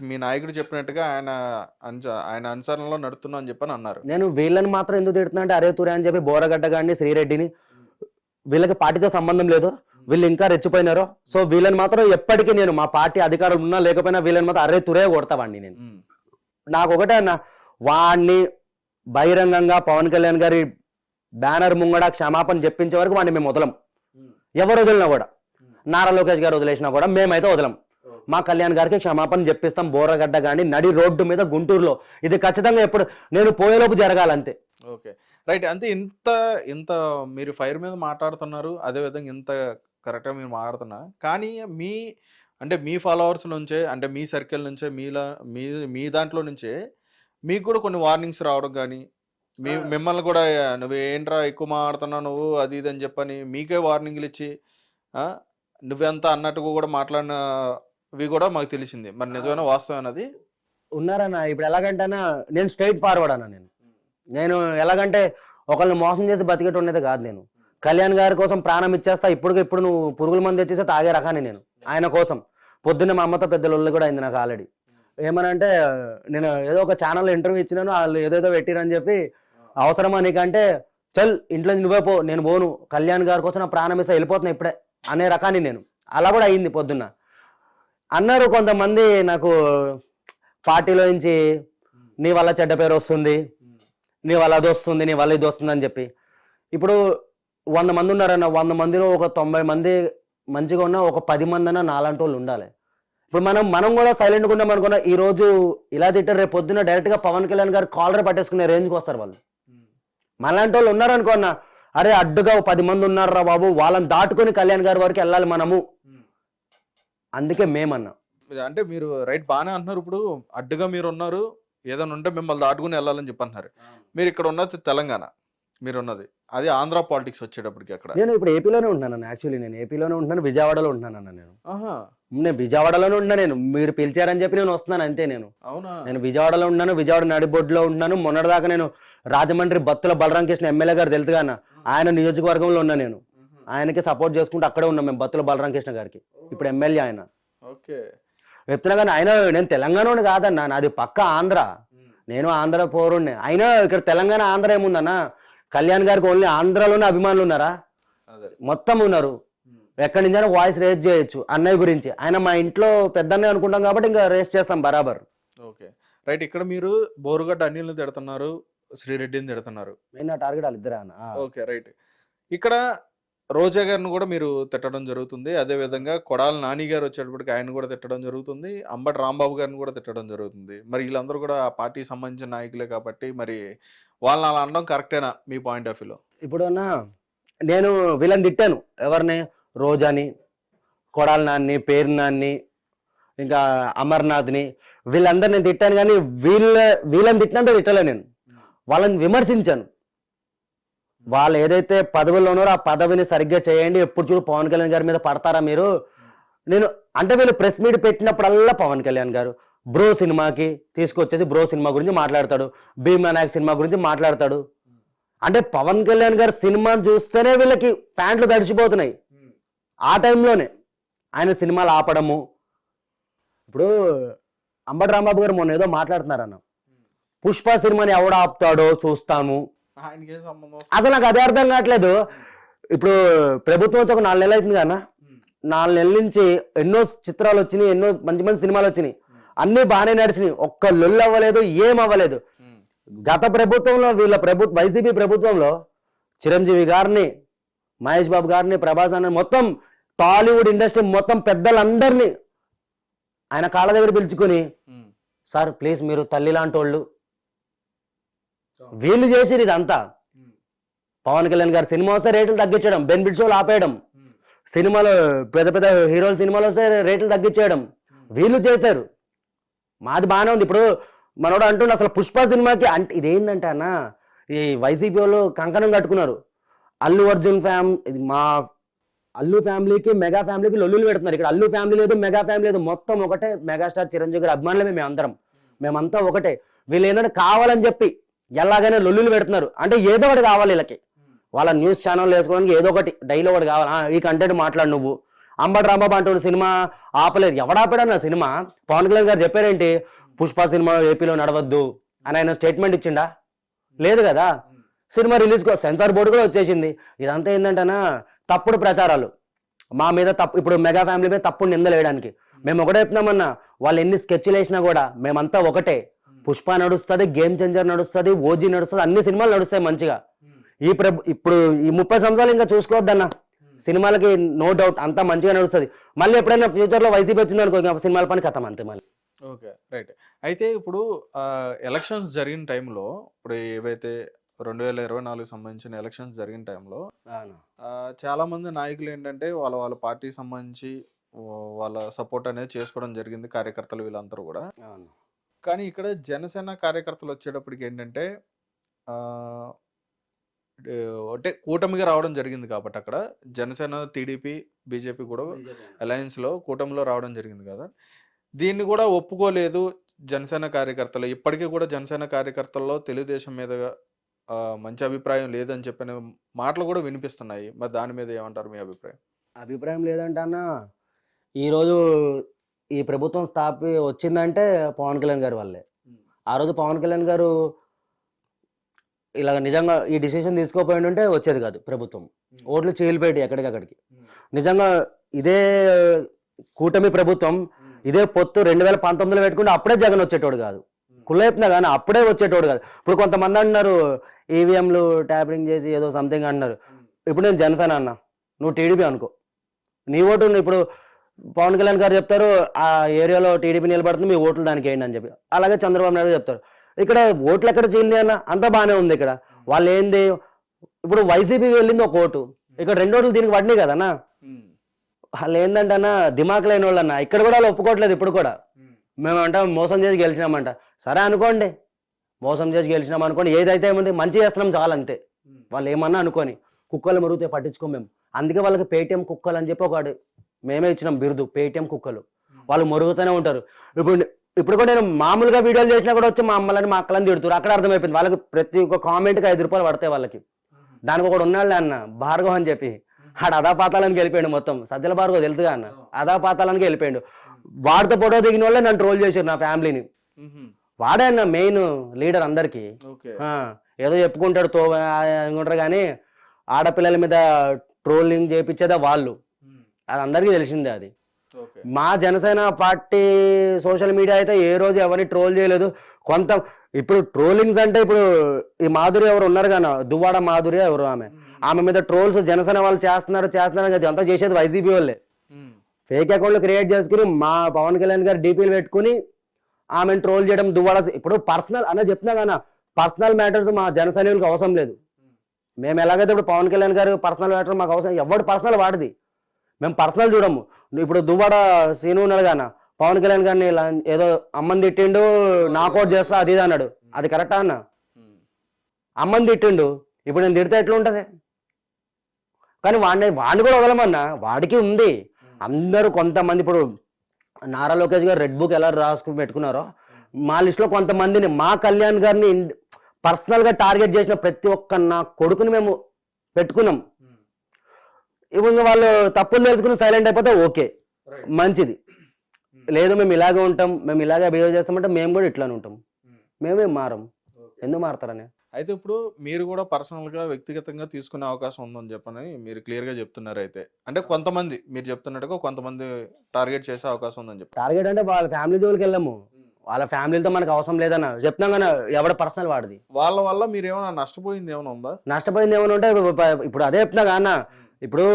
మీ నాయకుడు చెప్పినట్టుగా ఆయన అనుసరణలో నడుతున్నా అని చెప్పని అన్నారు. నేను వీళ్ళని మాత్రం ఎందుకు తిడుతున్నా అంటే అరే తురే అని చెప్పి బోరగడ్డ గారిని శ్రీరెడ్డిని వీళ్ళకి పార్టీతో సంబంధం లేదు, వీళ్ళు ఇంకా రెచ్చిపోయినారు. సో వీళ్ళని మాత్రం ఎప్పటికీ నేను మా పార్టీ అధికారులు ఉన్నా లేకపోయినా వీళ్ళని మాత్రం అరే తురే కొడతావాడిని నేను. నాకు ఒకటే అన్న, వాడిని బహిరంగంగా పవన్ కళ్యాణ్ గారి బ్యానర్ ముంగడ క్షమాపణ చెప్పించే వరకు వాడిని మేము వదలం. ఎవరు వదిలినా కూడా, నారా లోకేష్ గారు వదిలేసినా కూడా మేమైతే వదలం. మా కళ్యాణ్ గారికి క్షమాపణ చెప్పిస్తాం. బోరగడ్డ గాని నడి రోడ్డు మీద గుంటూరులో ఇది ఖచ్చితంగా ఎప్పుడు నేను పోయేలోపు జరగాలంతే. Okay right. అంతే ఇంత ఇంత మీరు ఫైర్ మీద మాట్లాడుతున్నారు, అదేవిధంగా ఇంత కరెక్ట్గా మీరు మాట్లాడుతున్నా కానీ మీ ఫాలోవర్స్ నుంచే అంటే మీ సర్కిల్ నుంచే మీ దాంట్లో నుంచే మీకు కూడా కొన్ని వార్నింగ్స్ రావడం కానీ మిమ్మల్ని కూడా నువ్వు ఏంట్రా ఎక్కువ మాట్లాడుతున్నావు నువ్వు అది ఇది అని చెప్పని మీకే వార్నింగ్లు ఇచ్చి నువ్వెంత అన్నట్టుగా కూడా మాట్లాడినవి కూడా మాకు తెలిసింది. మరి నిజమైన వాస్తవం అన్నది ఉన్నారన్న. ఇప్పుడు ఎలాగంటేనా నేను స్ట్రైట్ ఫార్వర్డ్ అన్న. నేను ఎలాగంటే ఒకళ్ళని మోసం చేసి బతికేట ఉండేది కాదు. నేను కళ్యాణ్ గారి కోసం ప్రాణం ఇచ్చేస్తా. ఇప్పుడు నువ్వు పురుగుల మంది వచ్చేస్తే తాగే రకాన్ని నేను ఆయన కోసం. పొద్దున్న మా అమ్మతో పెద్ద లొల్లి కూడా అయింది నాకు ఆల్రెడీ. ఏమనంటే నేను ఏదో ఒక ఛానల్లో ఇంటర్వ్యూ ఇచ్చినాను, వాళ్ళు ఏదేదో పెట్టిరని చెప్పి అవసరమా నీకంటే చల్ ఇంట్లో నువ్వే పో, నేను పోను, కళ్యాణ్ గారి కోసం నా ప్రాణం ఇస్తా వెళ్ళిపోతున్నా ఇప్పుడే అనే రకాన్ని నేను. అలా కూడా అయింది పొద్దున్న. అన్నారు కొంతమంది నాకు పార్టీలో నుంచి నీ వల్ల చెడ్డ పేరు వస్తుంది, నీ వల్ల అది వస్తుంది, నీ వల్ల ఇది వస్తుంది అని చెప్పి. ఇప్పుడు 100 మంది ఉన్నారన్న, 100 మందిలో ఒక 90 మంది మంచిగా ఉన్నా ఒక 10 మంది అన్నా నాలాంటి వాళ్ళు ఉండాలి. ఇప్పుడు మనం కూడా సైలెంట్గా ఉన్నాం అనుకున్నా, ఈ రోజు ఇలా తిట్టారు, రేపు పొద్దున్న డైరెక్ట్గా పవన్ కళ్యాణ్ గారు కాలర్ పట్టేసుకునే రేంజ్కి వస్తారు వాళ్ళు. మనలాంటి వాళ్ళు ఉన్నారనుకున్నా, అరే అడ్డుగా 10 మంది ఉన్నారా బాబు, వాళ్ళని దాటుకొని కళ్యాణ్ గారి వరకు వెళ్ళాలి మనము. అందుకే మేమన్నా. అంటే మీరు రైట్ బాగానే అంటున్నారు. ఇప్పుడు అడ్డుగా మీరు ఉన్నారు, ఏదైనా ఉంటే మిమ్మల్ని దాటుకుని వెళ్ళాలని చెప్పి అంటున్నారు. మీరు ఇక్కడ ఉన్నది తెలంగాణ, మీరు ఉన్నది అది ఆంధ్ర పాలిటిక్స్ వచ్చేటప్పటికి అక్కడ. నేను ఇప్పుడు ఏపీలోనే ఉంటున్నాను. యాక్చువల్లీ నేను ఏపీలోనే ఉంటున్నాను, విజయవాడలో ఉంటున్నాను. నేను విజయవాడలోనే ఉంటున్నా. నేను మీరు పిలిచారని చెప్పి నేను వస్తున్నాను అంతే. నేను విజయవాడలో ఉన్నాను, విజయవాడ నడిబొడ్డులో ఉంటున్నాను. మొన్నటిదాకా నేను రాజమండ్రి బత్తుల బలరామకృష్ణ ఎమ్మెల్యే గారు తెలుసుగా అన్న, ఆయన నియోజకవర్గంలో ఉన్నా. నేను ఆయనకి సపోర్ట్ చేసుకుంటూ అక్కడే ఉన్నాం మేము, బత్తుల బలరామకృష్ణ గారికి. ఇప్పుడు ఎమ్మెల్యే ఆయన. చెప్తున్నా కానీ ఆయన నేను తెలంగాణ కాదన్నా, నాది పక్క ఆంధ్ర. నేను ఆంధ్ర పౌరుణ్ణి. అయినా ఇక్కడ తెలంగాణ ఆంధ్ర ఏముందన్న, కళ్యాణ్ గారికి ఓన్లీ ఆంధ్రాలోనే అభిమానులు ఉన్నారా? మొత్తం ఉన్నారు. ఎక్కడి నుంచైనా వాయిస్ రేస్ చేయొచ్చు అన్నయ్య గురించి. ఆయన మా ఇంట్లో పెద్దన్నయ్య అనుకుంటాం కాబట్టి ఇంకా రేస్ చేస్తాం బరాబర్. Okay right. ఇక్కడ మీరు బోరుగడ్డ అనిల్ని తిడుతున్నారు, శ్రీరెడ్డిని తిడుతున్నారు. టార్గెట్ వాళ్ళు ఇద్దరే అన్న. Okay right. ఇక్కడ రోజా గారిని కూడా మీరు తిట్టడం జరుగుతుంది, అదే విధంగా కొడాలి నాని గారు వచ్చేటప్పటికి ఆయన కూడా తిట్టడం జరుగుతుంది, అంబటి రాంబాబు గారిని కూడా తిట్టడం జరుగుతుంది. మరి వీళ్ళందరూ కూడా ఆ పార్టీకి సంబంధించిన నాయకులే కాబట్టి మరి వాళ్ళని అలా అనడం కరెక్టేనా మీ పాయింట్ ఆఫ్ వ్యూలో? ఇప్పుడు అన్న నేను వీళ్ళని తిట్టాను. ఎవరిని? రోజాని, కొడాలి నాన్ని, పేరు నాన్ని, ఇంకా అమర్నాథ్ని, వీళ్ళందరూ నేను తిట్టాను. కానీ వీళ్ళని తిట్టినంత తిట్టలే. నేను వాళ్ళని విమర్శించాను. వాళ్ళు ఏదైతే పదవుల్లో ఉన్నారో ఆ పదవిని సరిగ్గా చేయండి, ఎప్పుడు చూడు పవన్ కళ్యాణ్ గారి మీద పడతారా మీరు. నేను అంటే వీళ్ళు ప్రెస్ మీట్ పెట్టినప్పుడల్లా పవన్ కళ్యాణ్ గారు బ్రో సినిమాకి తీసుకొచ్చేసి బ్రో సినిమా గురించి మాట్లాడతాడు, భీమా నాయక్ సినిమా గురించి మాట్లాడతాడు. అంటే పవన్ కళ్యాణ్ గారు సినిమాని చూస్తేనే వీళ్ళకి ప్యాంట్లు తడిచిపోతున్నాయి. ఆ టైంలోనే ఆయన సినిమాలు ఆపడము. ఇప్పుడు అంబటి రాంబాబు గారు మొన్న ఏదో మాట్లాడుతున్నారన్న, పుష్ప సినిమాని ఎవడ ఆపుతాడో చూస్తాము. అసలు నాకు అదే అర్థం కావట్లేదు. ఇప్పుడు ప్రభుత్వం వచ్చి ఒక 4 నెలలు అవుతుంది కన్నా, 4 నెలల నుంచి ఎన్నో చిత్రాలు వచ్చినాయి, ఎన్నో మంచి మంచి సినిమాలు వచ్చినాయి, అన్ని బాగానే నడిచినాయి, ఒక్క లొల్లు అవ్వలేదు, ఏం అవ్వలేదు. గత ప్రభుత్వంలో వీళ్ళ వైసీపీ ప్రభుత్వంలో చిరంజీవి గారిని, మహేష్ బాబు గారిని, ప్రభాస్ అన్న మొత్తం టాలీవుడ్ ఇండస్ట్రీ మొత్తం పెద్దలందరినీ ఆయన కాళ్ళ దగ్గర పిలుచుకొని, సార్ ప్లీజ్ మీరు తల్లి లాంటి వాళ్ళు, వీళ్ళు చేసిరు ఇదంతా. పవన్ కళ్యాణ్ గారు సినిమా వస్తే రేట్లు తగ్గించడం, బెనిఫిట్ షోలు ఆపేయడం, సినిమాలో పెద్ద పెద్ద హీరోల సినిమాలు వస్తే రేట్లు తగ్గించేయడం వీళ్ళు చేశారు. మాది బాగానే ఉంది. ఇప్పుడు మనోడు అంటుండే అసలు పుష్ప సినిమాకి అంటే ఇదేంటంటే అన్న, ఈ వైసీపీ వాళ్ళు కంకణం కట్టుకున్నారు. అల్లు అర్జున్ మా అల్లు ఫ్యామిలీకి మెగా ఫ్యామిలీకి లొల్లులు పెడుతున్నారు. ఇక్కడ అల్లు ఫ్యామిలీ లేదు, మెగా ఫ్యామిలీ లేదు, మొత్తం ఒకటే. మెగాస్టార్ చిరంజీవి గారి అభిమానులమే మేమంతా ఒకటే. వీళ్ళు ఏంటంటే కావాలని చెప్పి ఎలాగైనా లొల్లులు పెడుతున్నారు. అంటే ఏదో ఒకటి కావాలి వీళ్ళకి, వాళ్ళ న్యూస్ ఛానల్ వేసుకోవడానికి ఏదో ఒకటి డైలీ ఒకటి కావాలి. ఈ కంటెంట్ మాట్లాడు నువ్వు. అంబటి రాంబాబు అంటున్న సినిమా ఆపలేదు, ఎవడాపాడన్న సినిమా? పవన్ కళ్యాణ్ గారు చెప్పారేంటి, పుష్ప సినిమా ఏపీలో నడవద్దు అని ఆయన స్టేట్మెంట్ ఇచ్చిండా? లేదు కదా. సినిమా రిలీజ్ సెన్సార్ బోర్డు కూడా వచ్చేసింది. ఇదంతా ఏంటంటేనా తప్పుడు ప్రచారాలు మా మీద, తప్పు ఇప్పుడు మెగా ఫ్యామిలీ మీద తప్పుడు నిందలేయడానికి. మేము ఒకటే చెప్తున్నామన్నా, వాళ్ళు ఎన్ని స్కెచ్లు వేసినా కూడా మేమంతా ఒకటే. పుష్ప నడుస్తుంది, గేమ్ చేంజర్ నడుస్తుంది, ఓజీ నడుస్తుంది, అన్ని సినిమాలు నడుస్తాయి మంచిగా. ఇప్పుడు ఈ 30 సంవత్సరాలు ఇంకా చూసుకోవద్దన్న సినిమాలకి, నో డౌట్ అంతా మంచిగా నడుస్తుంది. మళ్ళీ ఎప్పుడైనా ఫ్యూచర్ లో వైసీపీ వచ్చింది అనుకో, సినిమాల పని కథం అంతే మళ్ళీ. Okay, right. అయితే ఇప్పుడు ఎలక్షన్స్ జరిగిన టైంలో, ఇప్పుడు ఏవైతే 2024 సంబంధించిన ఎలక్షన్స్ జరిగిన టైంలో చాలా మంది నాయకులు ఏంటంటే వాళ్ళ పార్టీ సంబంధించి వాళ్ళ సపోర్ట్ అనేది చేసుకోవడం జరిగింది, కార్యకర్తలు వీళ్ళందరూ కూడా. కానీ ఇక్కడ జనసేన కార్యకర్తలు వచ్చేటప్పటికి ఏంటంటే అంటే కూటమిగా రావడం జరిగింది కాబట్టి అక్కడ జనసేన, టీడీపీ, బీజేపీ కూడా అలయన్స్లో కూటమిలో రావడం జరిగింది కదా. దీన్ని కూడా ఒప్పుకోలేదు జనసేన కార్యకర్తలు. ఇప్పటికీ కూడా జనసేన కార్యకర్తల్లో తెలుగుదేశం మీద మంచి అభిప్రాయం లేదని చెప్పిన మాటలు కూడా వినిపిస్తున్నాయి. మరి దాని మీద ఏమంటారు మీ అభిప్రాయం? అభిప్రాయం లేదంటే అన్న, ఈరోజు ఈ ప్రభుత్వం వచ్చిందంటే పవన్ కళ్యాణ్ గారి వల్లే. ఆ రోజు పవన్ కళ్యాణ్ గారు ఇలాగ నిజంగా ఈ డిసిషన్ తీసుకోపోయి ఉంటే వచ్చేది కాదు ప్రభుత్వం. ఓట్లు చీలిపోయి ఎక్కడికక్కడికి. నిజంగా ఇదే కూటమి ప్రభుత్వం, ఇదే పొత్తు 2019లో పెట్టుకుంటే అప్పుడే జగన్ వచ్చేటోడు కాదు, కుళ్ళైపునా కానీ అప్పుడే వచ్చేటోడు కాదు. ఇప్పుడు కొంతమంది అంటున్నారు ఈవీఎంలు ట్యాపరింగ్ చేసి ఏదో సంథింగ్ అంటున్నారు. ఇప్పుడు నేను జనసేన అన్నా, నువ్వు టీడీపీ అనుకో, నీ ఓటు ఇప్పుడు పవన్ కళ్యాణ్ గారు చెప్తారు ఆ ఏరియాలో టీడీపీ నిలబడుతుంది, మీ ఓట్లు దానికి వేయండి అని చెప్పి. అలాగే చంద్రబాబు నాయుడు చెప్తారు. ఇక్కడ ఓట్లు ఎక్కడ చీలి అన్న, అంతా బాగానే ఉంది. ఇక్కడ వాళ్ళు ఏంది, ఇప్పుడు వైసీపీ వెళ్ళింది ఒక ఓటు, ఇక్కడ 2 ఓట్లు దీనికి పడినాయి కదన్నా. వాళ్ళు ఏంటంటే అన్న దిమాక్ లేని వాళ్ళు అన్న. ఇక్కడ కూడా వాళ్ళు ఒప్పుకోవట్లేదు. ఇప్పుడు కూడా మేమంట మోసం చేసి గెలిచినామంట. సరే అనుకోండి, మోసం చేసి గెలిచినాం అనుకోండి, ఏదైతే ఏముంది మంచి చేస్తున్నాం చాలంతే. వాళ్ళు ఏమన్నా అనుకోని, కుక్కలు మరుగుతే పట్టించుకోం మేము. అందుకే వాళ్ళకి పేటీఎం కుక్కలు అని చెప్పి ఒకటి మేమే ఇచ్చినాం బిరుదు, పేటీఎం కుక్కలు. వాళ్ళు మరుగుతూనే ఉంటారు. ఇప్పుడు కూడా నేను మామూలుగా వీడియోలు చేసినా కూడా వచ్చి మా అమ్మలని మా అక్కలని తిడుతారు. అక్కడ అర్థమైపోయింది వాళ్ళకి, ప్రతి ఒక్క కామెంట్కి 5 రూపాయలు పడతాయి వాళ్ళకి. దానికి ఒకటి ఉన్నాళ్ళే అన్న, భార్గవ్ అని చెప్పి, ఆడ అదాపాతాలని వెళ్ళిపోయాడు మొత్తం. సజ్జల భార్గవ్ తెలుసుగా అన్న, అదాపాతాలని వెళ్ళిపోయాడు. వాడితో ఫోటో దిగిన వాళ్ళే నన్ను ట్రోల్ చేశారు, నా ఫ్యామిలీని. వాడే అన్న మెయిన్ లీడర్ అందరికి. ఏదో చెప్పుకుంటాడు అనుకుంటారు కానీ ఆడపిల్లల మీద ట్రోలింగ్ చేయించేదే వాళ్ళు, అది అందరికీ తెలిసిందే. అది మా జనసేన పార్టీ సోషల్ మీడియా అయితే ఏ రోజు ఎవరిని ట్రోల్ చేయలేదు. ఇప్పుడు ట్రోలింగ్స్ అంటే ఇప్పుడు ఈ మాధురి ఎవరు ఉన్నారు కానీ, దువ్వాడ మాధురి ఎవరు, ఆమె మీద ట్రోల్స్ జనసేన వాళ్ళు చేస్తున్నారు అది అంతా చేసేది వైసీపీ వాళ్ళే. ఫేక్ అకౌంట్లు క్రియేట్ చేసుకుని మా పవన్ కళ్యాణ్ గారు డీపీలు పెట్టుకుని ఆమెను ట్రోల్ చేయడం, దువ్వాడ. ఇప్పుడు పర్సనల్ అన్న చెప్తున్నా కానీ పర్సనల్ మ్యాటర్స్ మా జనసైనికులకు అవసరం లేదు. మేము ఎలాగైతే ఇప్పుడు పవన్ కళ్యాణ్ గారు పర్సనల్ మ్యాటర్ మాకు అవసరం, ఎవడు పర్సనల్ వాడిది, మేము పర్సనల్ చూడము. ఇప్పుడు దువ్వాడ సీను ఉన్నాడు గాన, పవన్ కళ్యాణ్ గారిని ఏదో అమ్మని తిట్టిండు, నాకౌట్ చేస్తా అది ఇది అన్నాడు. అది కరెక్టా అన్న? అమ్మని తిట్టిండు, ఇప్పుడు నేను తిడితే ఎట్లా ఉంటుంది? కానీ వాడిని కూడా వదలమన్నా, వాడికి ఉంది. అందరూ కొంతమంది ఇప్పుడు నారా లోకేష్ గారు రెడ్ బుక్ ఎలా రాసుకుని పెట్టుకున్నారో, మా లిస్టులో కొంతమందిని, మా కళ్యాణ్ గారిని పర్సనల్ గా టార్గెట్ చేసిన ప్రతి ఒక్క నా కొడుకుని మేము పెట్టుకున్నాం. ఇప్పుడు వాళ్ళు తప్పులు తెలుసుకుని సైలెంట్ అయిపోతే ఓకే, మంచిది. లేదు మేము ఇలాగే ఉంటాం, మేము ఇలాగే బిహేవ్ చేస్తామంటే మేము కూడా ఇట్లానే ఉంటాం, మేమేం మారం. ఎందుకు మారుతారని? అయితే ఇప్పుడు మీరు కూడా పర్సనల్ గా వ్యక్తిగతంగా తీసుకునే అవకాశం ఉందని చెప్పని మీరు క్లియర్ గా చెప్తున్నారు. అయితే అంటే కొంతమంది మీరు చెప్తున్నట్టుగా కొంతమంది టార్గెట్ చేసే అవకాశం ఉందని చెప్పి. టార్గెట్ అంటే వాళ్ళ ఫ్యామిలీ జోలికి వెళ్ళాము, వాళ్ళ ఫ్యామిలీతో మనకు అవసరం లేదన్న చెప్తున్నాం కానీ ఎవడ పర్సనల్ వాడిది. వాళ్ళ వల్ల మీరు ఏమైనా నష్టపోయింది ఏమైనా ఉందా? నష్టపోయింది ఏమైనా ఉంటే ఇప్పుడు అదే చెప్తున్నా అన్న. ఇప్పుడు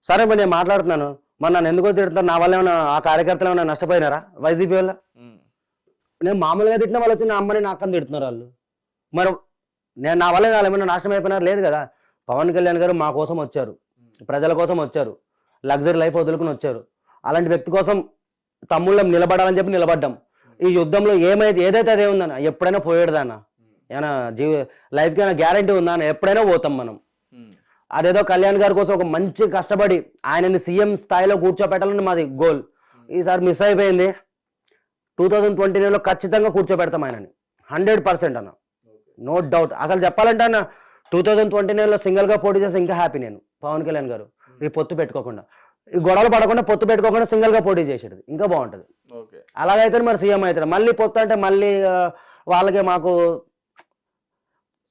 సరే మరి నేను మాట్లాడుతున్నాను, మరి నన్ను ఎందుకో తిడుతున్నారు, నా వల్ల ఏమైనా ఆ కార్యకర్తలు ఏమైనా నష్టపోయినారా వైసీపీ వల్ల? నేను మామూలుగా తిట్టిన వాళ్ళు వచ్చి నా అమ్మని నా అక్కని తిడుతున్నారు వాళ్ళు. మరి నేను నా వల్ల వాళ్ళు ఏమైనా నాశనం అయిపోయినారు? లేదు కదా. పవన్ కళ్యాణ్ గారు మా కోసం వచ్చారు, ప్రజల కోసం వచ్చారు, లగ్జరీ లైఫ్ వదులుకుని వచ్చారు. అలాంటి వ్యక్తి కోసం తమ్ముళ్ళం నిలబడాలని చెప్పి నిలబడ్డాం. ఈ యుద్ధంలో ఏదైతే అదే ఉందన్న, ఎప్పుడైనా పోయేదాన్న, ఏమైనా లైఫ్కి ఏమైనా గ్యారంటీ ఉందా అన్న? ఎప్పుడైనా పోతాం మనం. అదేదో కళ్యాణ్ గారి కోసం ఒక మంచి కష్టపడి ఆయనని సీఎం స్థాయిలో కూర్చోపెట్టాలని మాది గోల్. ఈసారి మిస్ అయిపోయింది. 2029లో ఖచ్చితంగా కూర్చోబెడతాం ఆయనని, 100% అన్న, నో డౌట్. అసలు చెప్పాలంటే అన్న 2029లో సింగిల్గా పోటీ చేస్తే ఇంకా హ్యాపీ నేను. పవన్ కళ్యాణ్ గారు ఈ పొత్తు పెట్టుకోకుండా, ఈ గొడవలు పడకుండా, పొత్తు పెట్టుకోకుండా సింగిల్గా పోటీ చేసేది ఇంకా బాగుంటుంది. అలాగైతే మరి సీఎం అవుతాడు. మళ్ళీ పొత్తు అంటే మళ్ళీ వాళ్ళకి మాకు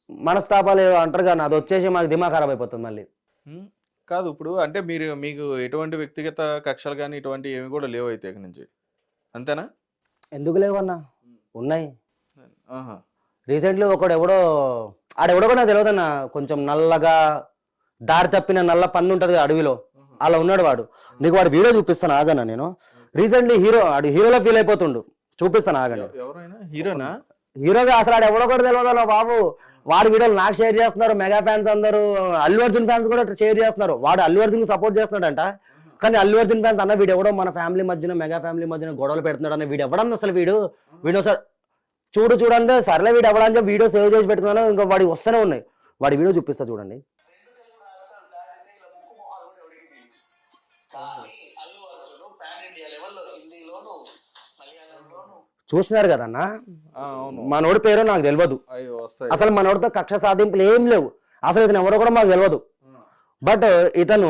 మనస్తాపాలు అంటారు కానీ అది వచ్చేసి మాకు దిమాగ్ ఖరాబ్ అయిపోతుంది మళ్ళీ. కాదు ఇప్పుడు అంటే మీకు ఎటువంటి వ్యక్తిగత కక్షలు కానీ ఇటువంటి ఏమి కూడా లేవు అయితే ఇక నుంచి, అంతేనా? ఎందుకు లేవన్నా, ఉన్నాయి. రీసెంట్లీ ఆడెవడో కూడా నాకు తెలియదన్న, కొంచెం నల్లగా దారి తప్పిన నల్ల పన్ను ఉంటుంది కదా అడవిలో, అలా ఉన్నాడు వాడు. నీకు వాడు వీడియో చూపిస్తాను ఆగన్నా. నేను రీసెంట్లీ హీరోలో ఫీల్ అయిపోతుండు, చూపిస్తాను ఆగండి. హీరోనా? హీరోగా అసలు ఆడు ఎవడో కూడా తెలియదు బాబు. వాడి వీడియోలు నాకు షేర్ చేస్తున్నారు, మెగా ఫ్యాన్స్ అందరూ, అల్లు అర్జున్ ఫ్యాన్స్ కూడా షేర్ చేస్తున్నారు. వాడు అల్లు అర్జున్ సపోర్ట్ చేస్తున్నాడంట, కానీ అల్లు అర్జున్ ఫ్యాన్స్ అన్న వీడు ఎవడో మన ఫ్యామిలీ మధ్యన, మెగా ఫ్యామిలీ మధ్యన గొడవలు పెడుతున్నాడు అన్న. వీడు ఎవడన్నా అసలు వీడు సార్ చూడండి సర్లే వీడు ఎవడని వీడియో సేవ్ చేసి పెట్టుకున్నాను. ఇంకా వాడి వస్తూనే ఉన్నాయి. వాడి వీడియో చూపిస్తా చూడండి. చూసినారు కదన్నా, మనోడి పేరు నాకు తెలియదు అసలు. మనోడితో కక్ష సాధింపులు ఏం లేవు అసలు. ఇతను ఎవరో కూడా మాకు తెలియదు. బట్ ఇతను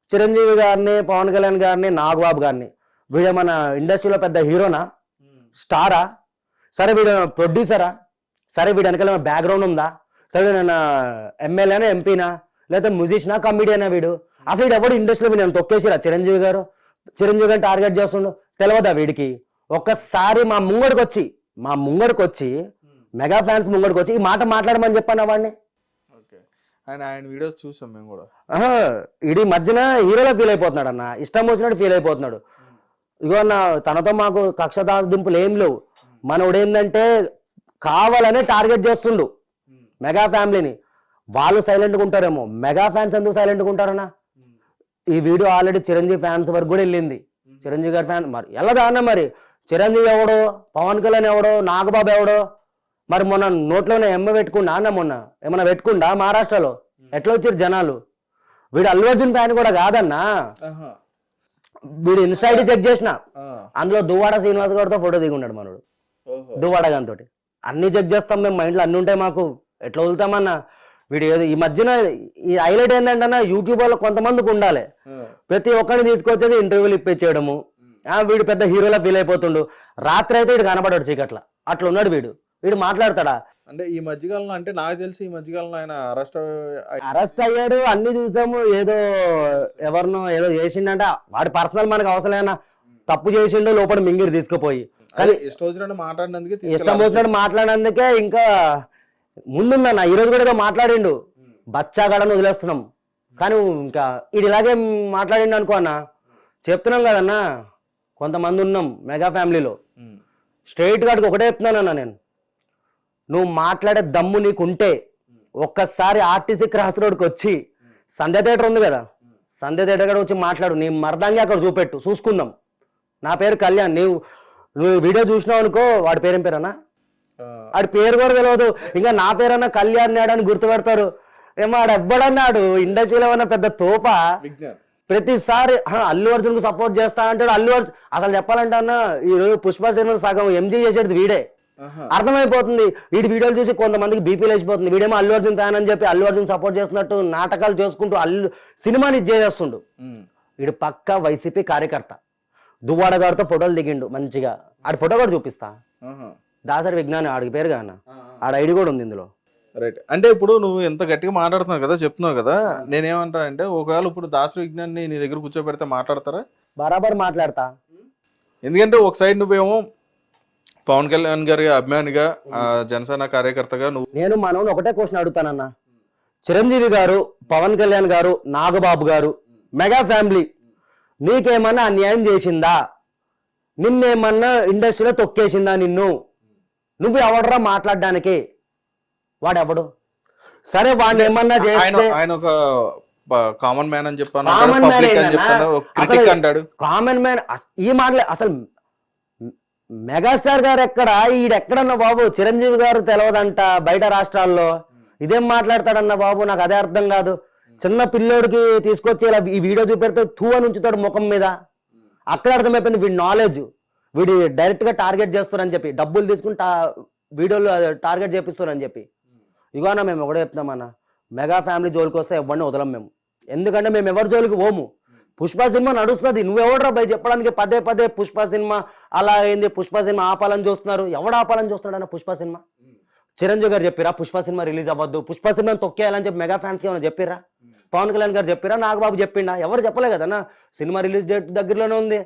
చిరంజీవి గారిని, పవన్ కళ్యాణ్ గారిని, నాగబాబు గారిని, వీడు మన ఇండస్ట్రీలో పెద్ద హీరోనా, స్టారా, సరే వీడు ప్రొడ్యూసరా, సరే వీడు వెనకాల బ్యాక్గ్రౌండ్ ఉందా, సరే వీడు ఎమ్మెల్యేనా, ఎంపీనా, లేకపోతే మ్యూజిషియనా, కమిడియనా, వీడు అసలు వీడు ఎవడు ఇండస్ట్రీలో వీడు తొక్కేసిరా? చిరంజీవి గారిని టార్గెట్ చేస్తుండు, తెలియదా వీడికి? ఒక్కసారి మా ముంగడికి వచ్చి మెగా ఫ్యాన్స్ ముంగడికి వచ్చి ఈ మాట మాట్లాడమని చెప్పాను వాడిని. ఆయన వీడియోస్ చూసాం మేము కూడా. ఇది మధ్యన హీరోలో ఫీల్ అయిపోతున్నాడు అన్న, ఇష్టం వచ్చినట్టు ఫీల్ అయిపోతున్నాడు. ఇగో అన్న, తనతో మాకు కక్ష దింపులు ఏం లేవు. మనోడు ఏంటంటే కావాలనే టార్గెట్ చేస్తుండు మెగా ఫ్యామిలీని. వాళ్ళు సైలెంట్గా ఉంటారేమో, మెగా ఫ్యాన్స్ ఎందుకు సైలెంట్గా ఉంటారన్న? ఈ వీడియో ఆల్రెడీ చిరంజీవి ఫ్యాన్స్ వరకు కూడా వెళ్ళింది. చిరంజీవి గారి ఫ్యాన్ మరి వెళ్ళదా అన్న? మరి చిరంజీవి ఎవడో, పవన్ కళ్యాణ్ ఎవడో, నాగబాబు ఎవడో, మరి మొన్న నోట్లోనే పెట్టుకుండా అన్న, మొన్న ఏమన్నా పెట్టుకుండా మహారాష్ట్రలో ఎట్లా వచ్చారు జనాలు? వీడు అల్లు అర్జున్ ఫ్యాన్ కూడా కాదన్నా. వీడు ఇన్స్టా ఐడి చెక్ చేసిన, అందులో దువ్వాడ శ్రీనివాస్ గారితో ఫోటో దిగున్నాడు మనోడు, దువ్వాడ గారితో. అన్ని చెక్ చేస్తాం మేము, మైండ్లో అన్ని ఉంటాయి మాకు, ఎట్లా వదులుతామన్నా? వీడు ఏదో ఈ మధ్యన ఈ హైలైట్ ఏంటంటే యూట్యూబ్ లో కొంతమందికి ఉండాలి, ప్రతి ఒక్కరిని తీసుకొచ్చేసి ఇంటర్వ్యూలు ఇప్పించేయడము. వీడు పెద్ద హీరోలా ఫీల్ అయిపోతుండు. రాత్రి అయితే వీడు కనపడాడు చీకట్ల, అట్లా ఉన్నాడు వీడు. వీడు మాట్లాడతాడా? అంటే ఈ మధ్యకాలంలో, అంటే నాకు తెలిసి ఈ మధ్యకాలంలో ఆయన అరెస్ట్ అయ్యాడు, అన్ని చూసాము. ఎవరినో ఏదో చేసిండంట, వాడి పర్సనల్ మనకు అవసరమైనా తప్పు చేసిండు, లోపల మింగిరి తీసుకుపోయి. కానీ ఇష్టం వచ్చినట్టు మాట్లాడినందుకే ఇంకా ముందుందన్న. ఈ రోజు కూడా ఏదో మాట్లాడిండు, బచ్చాగాడని వదిలేస్తున్నాం. కానీ ఇంకా ఇది ఇలాగే మాట్లాడిండు అనుకో అన్న, చెప్తున్నాం కదన్నా, కొంతమంది ఉన్నాం మెగా ఫ్యామిలీలో. స్ట్రైట్ గాడికి ఒకటే చెప్తున్నానన్నా నేను, నువ్వు మాట్లాడే దమ్ము నీకుంటే ఒక్కసారి ఆర్టీసీ క్రాస్ రోడ్కి వచ్చి సంధ్య థియేటర్ ఉంది కదా, సంధ్య థియేటర్ కూడా వచ్చి మాట్లాడు. నీ మర్దాంగి అక్కడ చూపెట్టు, చూసుకుందాం. నా పేరు కళ్యాణ్. నువ్వు వీడియో చూసినావు అనుకో, వాడి పేరేం పేరన్నా? వాడి పేరు కూడా తెలియదు. ఇంకా నా పేరన్నా కళ్యాణ్ నాడని గుర్తుపెడతారు ఏమో. ఆడు ఎవ్వడన్నాడు ఇండస్ట్రీలో ఏమన్నా పెద్ద తోప. ప్రతిసారి అల్లు అర్జున్ కు సపోర్ట్ చేస్తా అంటాడు. అల్లు అర్జున్ అసలు చెప్పాలంటే అన్న, ఈ రోజు పుష్ప సినిమా సగం ఎంజీ చేసేది వీడే. అర్థమైపోతుంది. వీడి వీడియోలు చూసి కొంతమందికి బీపీలు వేసిపోతుంది. వీడేమో అల్లు అర్జున్ ఫ్యాన్ అని చెప్పి అల్లు అర్జున్ సపోర్ట్ చేస్తున్నట్టు నాటకాలు చేసుకుంటూ సినిమాని చేస్తుండు. వీడు పక్కా వైసీపీ కార్యకర్త. దువ్వాడ గారితో ఫోటోలు దిగిండు మంచిగా. ఆడి ఫోటో కూడా చూపిస్తా. దాసరి విజ్ఞాని ఆడికి పేరు కాన, ఆడ ఐడి కూడా ఉంది ఇందులో. రైట్. అంటే ఇప్పుడు నువ్వు ఎంత గట్టిగా మాట్లాడుతున్నావు కదా, చెప్తున్నావు కదా, నేనేమంటానంటే ఒకవేళ ఇప్పుడు దాసరి విజ్ఞాన్ని నీ దగ్గర కూర్చోబెడితే మాట్లాడతారా? బరాబర్ మాట్లాడతా. ఎందుకంటే ఒక సైడ్ నువ్వేమో పవన్ కళ్యాణ్ గారి అభిమానిగా, జనసేన కార్యకర్తగా నేను మనోని ఒకటే క్వశ్చన్ అడుగుతానన్న. చిరంజీవి గారు, పవన్ కళ్యాణ్ గారు, నాగబాబు గారు, మెగా ఫ్యామిలీ నీకేమన్నా అన్యాయం చేసిందా? నిన్నేమన్నా ఇండస్ట్రీలో తొక్కేసిందా? నువ్వు ఎవడరా మాట్లాడడానికి? వాడెవడు? సరే వాడిని ఏమన్నా చేస్తే ఆయన ఒక కామన్ మ్యాన్ అని చెప్పాను. కామన్ మ్యాన్ ఈ మాటలే. అసలు మెగాస్టార్ గారు ఎక్కడ, ఈడెక్కడన్నా బాబు? చిరంజీవి గారు తెలియదంట బయట రాష్ట్రాల్లో. ఇదేం మాట్లాడతాడన్న బాబు? నాకు అదే అర్థం కాదు. చిన్న పిల్లోడికి తీసుకొచ్చి ఇలా ఈ వీడియో చూపెడితే తూ అని ఉంచుతాడు ముఖం మీద. అక్కడ అర్థమైపోయింది వీడి నాలెడ్జ్. వీడి డైరెక్ట్ గా టార్గెట్ చేస్తారని చెప్పి డబ్బులు తీసుకుని వీడియోలు టార్గెట్ చేపిస్తారని చెప్పి. ఇగో అన్న మేము ఒకటే చెప్తామన్న, మెగా ఫ్యామిలీ జోలికి వస్తే ఎవరిని వదలం మేము. ఎందుకంటే మేము ఎవరి జోలికి పోము. పుష్ప సినిమా నడుస్తుంది, నువ్వెవడరా భయ్ చెప్పడానికి పదే పదే పుష్ప సినిమా అలా అయింది, పుష్ప సినిమా ఆపాలని చూస్తున్నారు. ఎవడు ఆపాలని చూస్తున్నాడు అన్న పుష్ప సినిమా? చిరంజీవి గారు చెప్పిరా పుష్ప సినిమా రిలీజ్ అవ్వద్దు, పుష్ప సినిమాని తొక్కేయాలని చెప్పి మెగా ఫ్యాన్స్కి ఏమైనా చెప్పిరా? పవన్ కళ్యాణ్ గారు చెప్పిరా? నాగబాబు చెప్పిండా? ఎవరు చెప్పలే కదన్నా. సినిమా రిలీజ్ డేట్ దగ్గరలోనే ఉంది.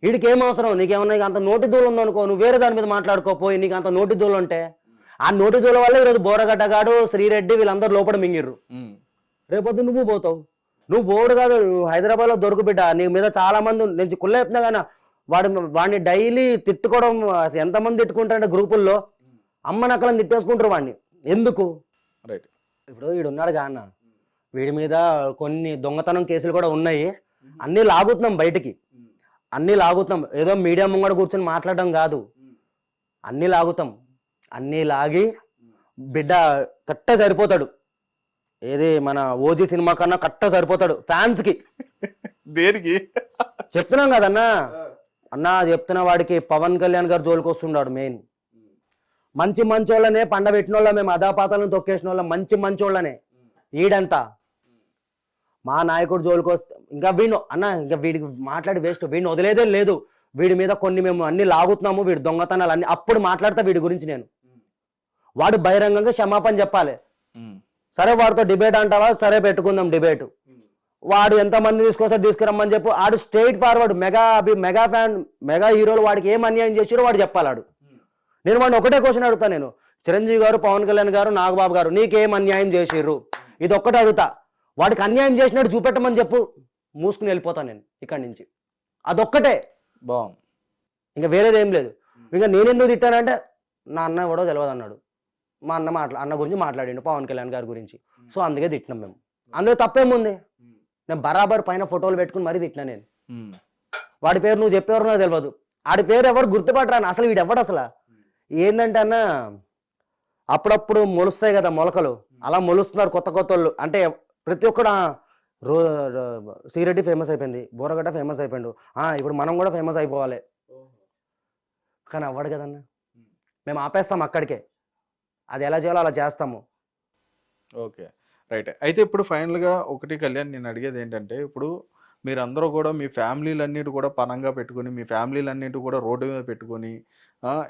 వీడికి ఏం అవసరం? నీకేమన్నా అంత నోటి దూలు ఉందనుకో, నువ్వు వేరే దాని మీద మాట్లాడుకోపోయి. నీకు అంత నోటి దూలు ఉంటే ఆ నోటి దూల వల్ల ఈరోజు బోరగడ్డగాడు, శ్రీరెడ్డి వీళ్ళందరూ లోపల మింగిర్రు. రేపొద్దు నువ్వు పోతావు. నువ్వు బోర్డు కాదు, హైదరాబాద్లో దొరుకు బిడ్డ. నీ మీద చాలా మంది నేను కుళ్ళ చెప్తున్నా కానీ వాడిని డైలీ తిట్టుకోవడం ఎంతమంది తిట్టుకుంటారంటే గ్రూపుల్లో అమ్మ నక్కలను తిట్టేసుకుంటారు వాడిని. ఎందుకు? రైట్. ఇప్పుడు వీడు ఉన్నాడు కా అన్న, వీడి మీద కొన్ని దొంగతనం కేసులు కూడా ఉన్నాయి. అన్నీ లాగుతున్నాం బయటికి, అన్నీ లాగుతాం. ఏదో మీడియా ముంగడ కూర్చొని మాట్లాడడం కాదు, అన్నీ లాగుతాం. అన్నీ లాగి బిడ్డ కట్ట సరిపోతాడు. ఏది మన ఓజీ సినిమా కన్నా కట్ట సరిపోతాడు ఫ్యాన్స్కి. దేనికి చెప్తున్నాం కదన్నా అన్నా, చెప్తున్న వాడికి పవన్ కళ్యాణ్ గారు జోలికి వస్తున్నాడు. మెయిన్ మంచి మంచోళ్ళనే పండబెట్టిన వాళ్ళ, మేము అదాపాతాలను తొక్కేసిన వాళ్ళ మంచి మంచోళ్ళనే. ఈడంతా మా నాయకుడు జోలికి వస్తే ఇంకా వీడు అన్న, ఇంకా వీడికి మాట్లాడి వేస్ట్. వీడిని వదిలేదే లేదు. వీడి మీద కొన్ని మేము అన్ని లాగుతున్నాము, వీడి దొంగతనాలు అన్ని. అప్పుడు మాట్లాడతా వీడి గురించి నేను. వాడు బహిరంగంగా క్షమాపణ చెప్పాలి. సరే వాడితో డిబేట్ అంటావా? సరే పెట్టుకుందాం డిబేట్. వాడు ఎంతమంది తీసుకురమ్మని చెప్పు. ఆడు straight forward mega fan, mega హీరోలు వాడికి ఏం అన్యాయం చేసిరో వాడు చెప్పాలాడు. నేను వాడిని ఒకటే క్వశ్చన్ అడుగుతా. నేను చిరంజీవి గారు, పవన్ కళ్యాణ్ గారు, నాగబాబు గారు నీకేం అన్యాయం చేసిర్రు? ఇది ఒక్కటే అడుగుతా. వాడికి అన్యాయం చేసినట్టు చూపెట్టమని చెప్పు, మూసుకుని వెళ్ళిపోతాను నేను ఇక్కడి నుంచి. అదొక్కటే. బాగుంది. ఇంకా వేరేది ఏం లేదు. ఇంకా నేనెందుకు తిట్టానంటే నా అన్న ఎవడో తెలియదు అన్నాడు. మా అన్న గురించి మాట్లాడిండు, పవన్ కళ్యాణ్ గారి గురించి. సో అందుకే తిట్టినాం మేము. అందులో తప్పేముంది? నేను బరాబర్ పైన ఫోటోలు పెట్టుకుని మరీ తిట్టినా నేను. వాడి పేరు నువ్వు చెప్పేవారు నాకు తెలియదు. ఆడి పేరు ఎవరు గుర్తుపట్టరాను అసలు. వీడు ఎవడు అసలు? ఏంటంటే అన్న, అప్పుడప్పుడు మొలుస్తాయి కదా మొలకలు, అలా మొలుస్తున్నారు కొత్త కొత్త వాళ్ళు. అంటే ప్రతి ఒక్కడు శ్రీరెడ్డి ఫేమస్ అయిపోయింది, బోరగడ్డ ఫేమస్ అయిపోయిండు, ఇప్పుడు మనం కూడా ఫేమస్ అయిపోవాలి. కానీ అవ్వడు కదన్న. మేము ఆపేస్తాం అక్కడికే. అది ఎలా చేయాలో అలా చేస్తాము. Okay, right. అయితే ఇప్పుడు ఫైనల్గా ఒకటి కళ్యాణ్, నేను అడిగేది ఏంటంటే, ఇప్పుడు మీరందరూ కూడా మీ ఫ్యామిలీలన్నిటి కూడా పనంగా పెట్టుకొని, మీ ఫ్యామిలీలన్నిటి కూడా రోడ్డు మీద పెట్టుకొని,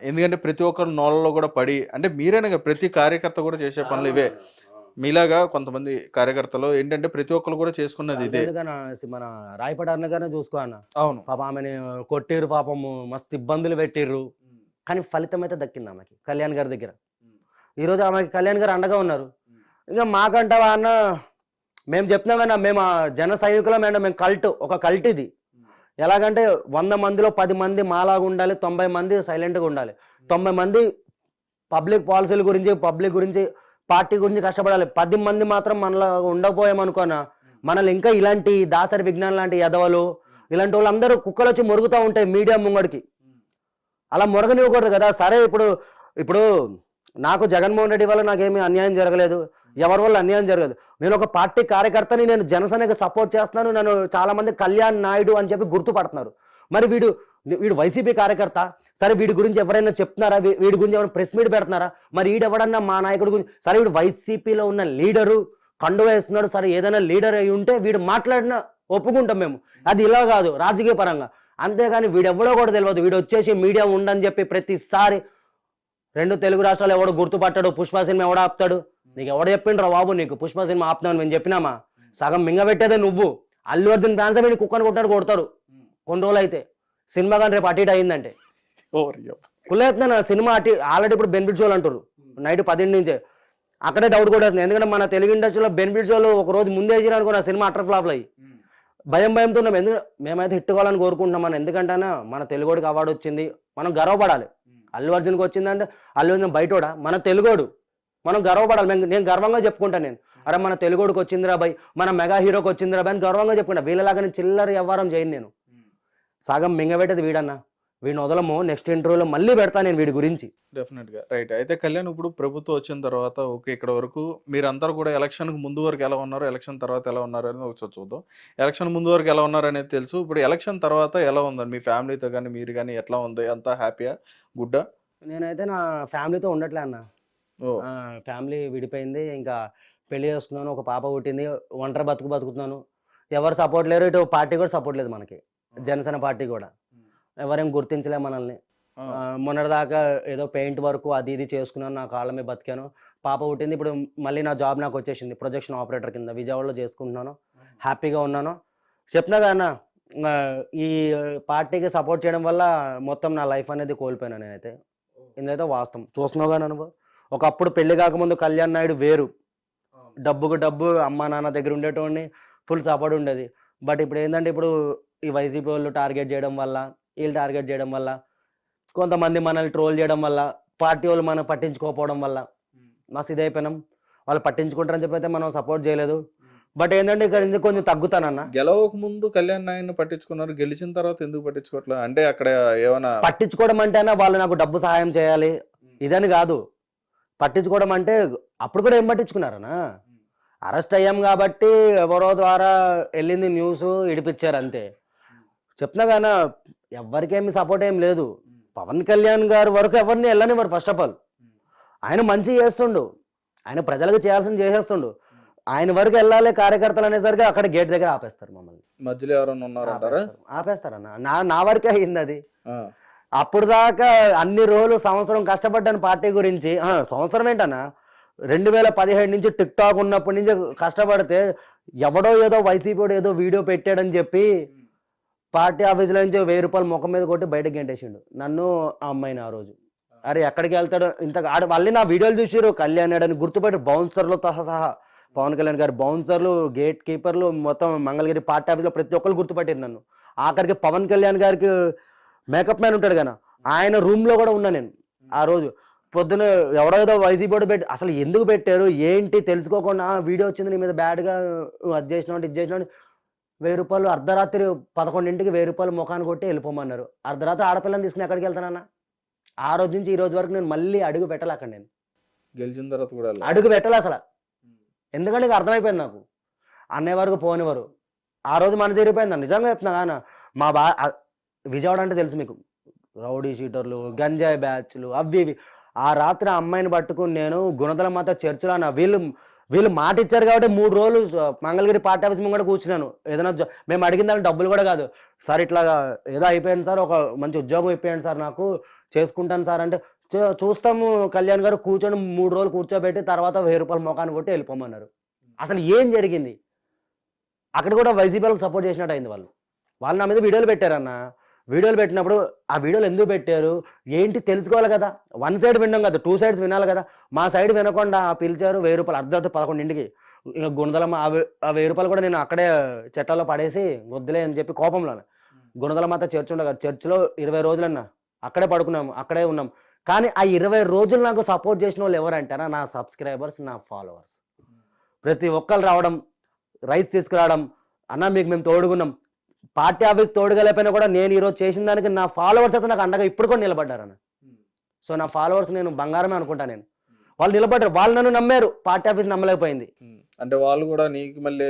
ఎందుకంటే ప్రతి ఒక్కరు నోళ్ళలో కూడా పడి, అంటే మీరేనా ప్రతి కార్యకర్త కూడా చేసే పనులు ఇవే. మీలాగా కొంతమంది కార్యకర్తలు ఏంటంటే ప్రతి ఒక్కరు కూడా చేసుకున్నది ఇదే. మన రాయపడి అన్నగానే చూసుకో అన్న. అవును, పాప ఆమెని కొట్టిర్రు, పాపము మస్తు ఇబ్బందులు పెట్టిర్రు. కానీ ఫలితం అయితే దక్కింది ఆమెకి కళ్యాణ్ గారి దగ్గర. ఈరోజు ఆమెకి కళ్యాణ్ గారు అండగా ఉన్నారు. ఇంకా మాకంటావా అన్న, మేము చెప్తున్నామన్నా, మేము జన సైనికులమేనా, మేము ఒక కల్ట్ ఇది. ఎలాగంటే 100 మందిలో 10 మంది మాలాగా ఉండాలి, 90 మంది సైలెంట్గా ఉండాలి. 90 మంది పబ్లిక్ పాలసీల గురించి, పబ్లిక్ గురించి, పార్టీ గురించి కష్టపడాలి. 10 మంది మాత్రం మనలా ఉండకపోయామనుకోనా, మనల్ని ఇంకా ఇలాంటి దాసరి విజ్ఞానం లాంటి ఎదవలు, ఇలాంటి వాళ్ళందరూ కుక్కలు వచ్చి మొరుగుతూ ఉంటాయి మీడియా ముంగడికి. అలా మొరగనివ్వకూడదు కదా. సరే ఇప్పుడు నాకు జగన్మోహన్ రెడ్డి వల్ల నాకేమీ అన్యాయం జరగలేదు, ఎవరి వల్ల అన్యాయం జరగదు. నేను ఒక పార్టీ కార్యకర్తని, నేను జనసేనకి సపోర్ట్ చేస్తున్నాను. నన్ను చాలా మంది కళ్యాణ్ నాయుడు అని చెప్పి గుర్తుపడుతున్నారు. మరి వీడు వైసీపీ కార్యకర్త. సరే వీడి గురించి ఎవరైనా చెప్తున్నారా? వీడి గురించి ఎవరైనా ప్రెస్ మీట్ పెడుతున్నారా? మరి వీడెవడన్నా మా నాయకుడి గురించి, సరే వీడు వైసీపీలో ఉన్న లీడరు, కండు వేస్తున్నాడు, సరే ఏదైనా లీడర్ అయి ఉంటే వీడు మాట్లాడినా ఒప్పుకుంటాం మేము. అది ఇలా కాదు, రాజకీయ పరంగా. అంతేగాని వీడెవడో కూడా తెలియదు. వీడు వచ్చేసి మీడియా ఉండని చెప్పి ప్రతిసారి 2 తెలుగు రాష్ట్రాలు ఎవడో గుర్తుపట్టాడు, పుష్ప సినిమా ఎవడ ఆపుతాడు? నీకు ఎవడ చెప్పిండ్రా బాబు నీకు పుష్ప సినిమా ఆపుతామని? మేము చెప్పినామా? సగం మింగబెట్టేదే నువ్వు. అల్లు అర్జున్ ఫ్యాన్స్ వీడిని కుక్కను కొడతారు కొన్ని రోజులు అయితే. సినిమా కానీ రేపు అటు ఇటు అయిందంటే కుళ్ళేస్తున్నా. సినిమా ఆల్రెడీ ఇప్పుడు బెనిఫిట్ షోలు అంటారు నైట్ 10 నుంచే. అక్కడే డౌట్ కూడా వస్తుంది. ఎందుకంటే మన తెలుగు ఇండస్ట్రీలో బెనిఫిట్ షోలు ఒక రోజు ముందే వేసిరనుకో నా సినిమా అటర్ ఫ్లాప్లు అయ్యి భయంతో ఉన్నాం. ఎందుకంటే మేమైతే హిట్ కావాలని కోరుకుంటున్నాం. మనం ఎందుకంటే మన తెలుగోడికి అవార్డు వచ్చింది, మనం గర్వపడాలి. అల్లు అర్జున్కి వచ్చిందంటే అల్లు అర్జున్ బయటోడా, మన తెలుగోడు, మనం గర్వపడాలి. నేను గర్వంగా చెప్పుకుంటాను. నేను అరే మన తెలుగోడికి వచ్చిందిరా బాయ్, మన మెగా హీరోకి వచ్చిందిరా బాయ్ అని గర్వంగా చెప్పుకుంటా. వీళ్ళలాగా నేను చిల్లర వ్యవహారం చేయను. నేను సగం మింగబెట్టేది వీడన్నా. వీడిని వదలము. నెక్స్ట్ ఇంటర్వ్యూలో మళ్ళీ పెడతా నేను వీడి గురించి. డెఫినెట్గా, రైట్. అయితే కళ్యాణ్, ఇప్పుడు ప్రభుత్వం వచ్చిన తర్వాత ఓకే, ఇక్కడ వరకు మీరందరూ కూడా ఎలక్షన్కి ముందు వరకు ఎలా ఉన్నారు, ఎలక్షన్ తర్వాత ఎలా ఉన్నారు అనేది ఒకసారి చూద్దాం. ఎలక్షన్ ముందు వరకు ఎలా ఉన్నారు అనేది తెలుసు. ఇప్పుడు ఎలక్షన్ తర్వాత ఎలా ఉందండి మీ ఫ్యామిలీతో కానీ, మీరు కానీ ఎట్లా ఉంది? అంతా హ్యాపీయా, గుడ్డా? నేనైతే నా ఫ్యామిలీతో ఉండట్లే అన్న. ఓ ఫ్యామిలీ విడిపోయింది. ఇంకా పెళ్లి చేసుకున్నాను. ఒక పాప పుట్టింది. ఒంటరి బతుకుతున్నాను. ఎవరు సపోర్ట్ లేరు. ఇటు పార్టీ కూడా సపోర్ట్ లేదు మనకి. జనసేన పార్టీ కూడా. ఎవరేం గుర్తించలే మనల్ని. మొన్నటిదాకా ఏదో పెయింట్ వర్క్ అది ఇది చేసుకున్నాను. నా కాళ్ళ మీద బతికాను. పాప పుట్టింది. ఇప్పుడు మళ్ళీ నా జాబ్ నాకు వచ్చేసింది. ప్రొజెక్షన్ ఆపరేటర్ కింద విజయవాడలో చేసుకుంటున్నాను. హ్యాపీగా ఉన్నాను. చెప్తున్నా కదా అన్న, ఈ పార్టీకి సపోర్ట్ చేయడం వల్ల మొత్తం నా లైఫ్ అనేది కోల్పోయాను నేనైతే. ఇదైతే వాస్తవం. చూస్తున్నావు కానీ నువ్వు, ఒకప్పుడు పెళ్లి కాకముందు కళ్యాణ్ నాయుడు వేరు. డబ్బుకు డబ్బు, అమ్మా నాన్న దగ్గర ఉండేటోడిని, ఫుల్ సపోర్ట్ ఉండేది. బట్ ఇప్పుడు ఏంటంటే, ఇప్పుడు ఈ వైసీపీ వాళ్ళు టార్గెట్ చేయడం వల్ల, వీళ్ళు టార్గెట్ చేయడం వల్ల, కొంతమంది మనల్ని ట్రోల్ చేయడం వల్ల, పార్టీ వాళ్ళు మనం పట్టించుకోకపోవడం వల్ల మస్తు ఇదైపోయినాం. వాళ్ళు పట్టించుకుంటారని చెప్పి అయితే మనం సపోర్ట్ చేయలేదు. బట్ ఏంటంటే ఇక్కడ ఎందుకు కొంచెం తగ్గుతానన్న. గెలవక ముందు కళ్యాణ్ నాయన్ని పట్టించుకున్నారు, గెలిచిన తర్వాత ఎందుకు పట్టించుకోవట్లేదు? అంటే అక్కడ ఏమైనా పట్టించుకోవడం అంటేనా వాళ్ళు నాకు డబ్బు సహాయం చేయాలి ఇదని కాదు. పట్టించుకోవడం అంటే అప్పుడు కూడా ఏం పట్టించుకున్నారనా, అరెస్ట్ అయ్యాం కాబట్టి ఎవరో ద్వారా వెళ్ళింది న్యూస్, ఇడిపించారు అంతే. చెప్తున్నా కానీ ఎవరికేమి సపోర్ట్ ఏం లేదు. పవన్ కళ్యాణ్ గారు వరకు ఎవరిని వెళ్ళనివ్వరు. ఫస్ట్ ఆఫ్ ఆల్ ఆయన మంచి చేస్తుండు, ఆయన ప్రజలకు చేయాల్సింది చేసేస్తుండు. ఆయన వరకు వెళ్ళాలి కార్యకర్తలు అనేసరికి అక్కడ గేట్ దగ్గర ఆపేస్తారు మమ్మల్ని. మధ్యలో ఎవరైనా ఉన్నారంటారా? ఆపేస్తారన్న. నా వరకే అయింది అది. అప్పుడు దాకా అన్ని రోజులు సంవత్సరం కష్టపడ్డాను పార్టీ గురించి. సంవత్సరం ఏంటన్నా, 2017 నుంచి టిక్ టాక్ ఉన్నప్పటి నుంచి కష్టపడితే ఎవడో ఏదో వైసీపీ ఏదో వీడియో పెట్టాడని చెప్పి పార్టీ ఆఫీసులో నుంచి 1000 రూపాయలు ముఖం మీద కొట్టి బయటకు గెంటేసిండు నన్ను, ఆ అమ్మాయిని. ఆ రోజు అరే ఎక్కడికి వెళ్తాడు ఇంత మళ్ళీ నా వీడియోలు చూసిరు. కళ్యాణ్ అని గుర్తుపెట్టి బౌన్సర్లు సహా, పవన్ కళ్యాణ్ గారు బౌన్సర్లు, గేట్ కీపర్లు, మొత్తం మంగళగిరి పార్టీ ఆఫీస్లో ప్రతి ఒక్కరు గుర్తుపట్టారు నన్ను. ఆఖరికి పవన్ కళ్యాణ్ గారికి మేకప్ మ్యాన్ ఉంటాడు కదా, ఆయన రూమ్లో కూడా ఉన్నా నేను. ఆ రోజు పొద్దున ఎవడో ఏదో వైసీపీ పెట్టి, అసలు ఎందుకు పెట్టారు ఏంటి తెలుసుకోకుండా, వీడియో వచ్చింది నీ మీద బ్యాడ్గా, అది చేసినావు ఇది చేసినావు, 1000 రూపాయలు అర్ధరాత్రి 11ంటికి 1000 రూపాయలు ముఖాన్ని కొట్టి వెళ్ళిపోమన్నారు. అర్ధరాత్రి ఆడపిల్లని తీసుకుని ఎక్కడికి వెళ్తానన్నా? ఆ రోజు నుంచి ఈ రోజు వరకు నేను మళ్ళీ అడుగు పెట్టాలి అక్కడ. నేను గెలిచిన తర్వాత కూడా అడుగు పెట్టాలి అసలు. ఎందుకంటే ఇక అర్థమైపోయింది నాకు, అన్నయ్య వరకు పోనివారు. ఆ రోజు మన జరిగిపోయింది. నిజంగా చెప్తున్నా కానీ మా విజయవాడ అంటే తెలుసు మీకు, రౌడీ షీటర్లు, గంజాయి బ్యాచ్లు, అవి ఇవి. ఆ రాత్రి ఆ అమ్మాయిని పట్టుకుని నేను గుణదల మాత చర్చిలో అన్న, వీళ్ళు మాట ఇచ్చారు కాబట్టి 3 రోజులు మంగళగిరి పార్టీ ఆఫీస్ ముందు కూడా కూర్చున్నాను. ఏదైనా మేము అడిగిన దానికి డబ్బులు కూడా కాదు. సార్ ఇట్లా ఏదో అయిపోయింది సార్, ఒక మంచి ఉద్యోగం ఇప్పించండి సార్, నాకు చేసుకుంటాను సార్ అంటే, చూస్తాము కళ్యాణ్ గారు కూర్చొని 3 రోజులు కూర్చోబెట్టి తర్వాత 1000 రూపాయలు మొఖాన్ని కొట్టి వెళ్ళిపోమన్నారు. అసలు ఏం జరిగింది అక్కడ? కూడా వైసీపీ వాళ్ళకి సపోర్ట్ చేసినట్టు అయింది. వాళ్ళు నా మీద వీడియోలు పెట్టారన్న. వీడియోలు పెట్టినప్పుడు ఆ వీడియోలు ఎందుకు పెట్టారు ఏంటి తెలుసుకోవాలి కదా. వన్ సైడ్ విన్నాం కదా, 2 సైడ్స్ వినాలి కదా. మా సైడ్ వినకుండా పిలిచారు. 1000 రూపాయలు అర్ధరాత్రి 11ంటికి. ఇంకా గుణదలమ్మ ఆ 1000 రూపాయలు కూడా నేను అక్కడే చెట్లలో పడేసి వద్దులే అని చెప్పి కోపంలోనే, గుణదల మాత చర్చ్ ఉండగా చర్చిలో 20 రోజులన్నా అక్కడే పడుకున్నాము, అక్కడే ఉన్నాం. కానీ ఆ 20 రోజులు నాకు సపోర్ట్ చేసిన వాళ్ళు ఎవరంటారా? నా సబ్స్క్రైబర్స్, నా ఫాలోవర్స్. ప్రతి ఒక్కరు రావడం, రైస్ తీసుకురావడం, అన్న మీకు మేము తోడుగున్నాం. పార్టీ ఆఫీస్ తోడుగలేకపోయినా కూడా నేను ఈరోజు చేసిన దానికి నా ఫాలోవర్స్ అయితే నాకు అండగా ఇప్పుడు కూడా నిలబడ్డారన్న. సో నా ఫాలోవర్స్ నేను బంగారమే అనుకుంటా. నేను వాళ్ళు నిలబడ్డారు, వాళ్ళు నన్ను నమ్మారు, పార్టీ ఆఫీస్ నమ్మలేకపోయింది. అంటే వాళ్ళు కూడా నీకు మళ్ళీ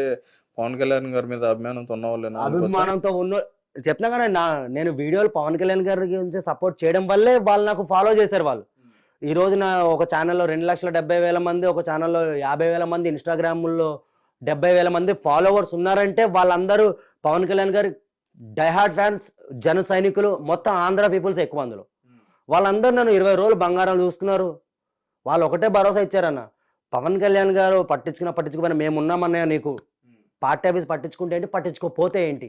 పవన్ కళ్యాణ్ గారి మీద అభిమానంతో ఉన్న వాళ్ళు, అభిమానంతో ఉన్న చెప్తున్నా కానీ నేను వీడియోలు పవన్ కళ్యాణ్ గారి గురించి సపోర్ట్ చేయడం వల్లే వాళ్ళు నాకు ఫాలో చేశారు. వాళ్ళు ఈ రోజు నా ఒక ఛానల్లో 2,70,000 మంది, ఒక ఛానల్లో 50,000 మంది, ఇన్స్టాగ్రామ్లో 70,000 మంది ఫాలోవర్స్ ఉన్నారంటే వాళ్ళందరూ పవన్ కళ్యాణ్ గారి డైహార్డ్ ఫ్యాన్స్, జన సైనికులు, మొత్తం ఆంధ్ర పీపుల్స్ ఎక్కువ అందులో. వాళ్ళందరూ నన్ను 20 రోజులు బంగారం చూస్తున్నారు. వాళ్ళు ఒకటే భరోసా ఇచ్చారన్న, పవన్ కళ్యాణ్ గారు పట్టించుకుపోయినా మేము ఉన్నామన్నయ్య, నీకు పార్టీ ఆఫీస్ పట్టించుకుంటే ఏంటి, పట్టించుకోపోతే ఏంటి.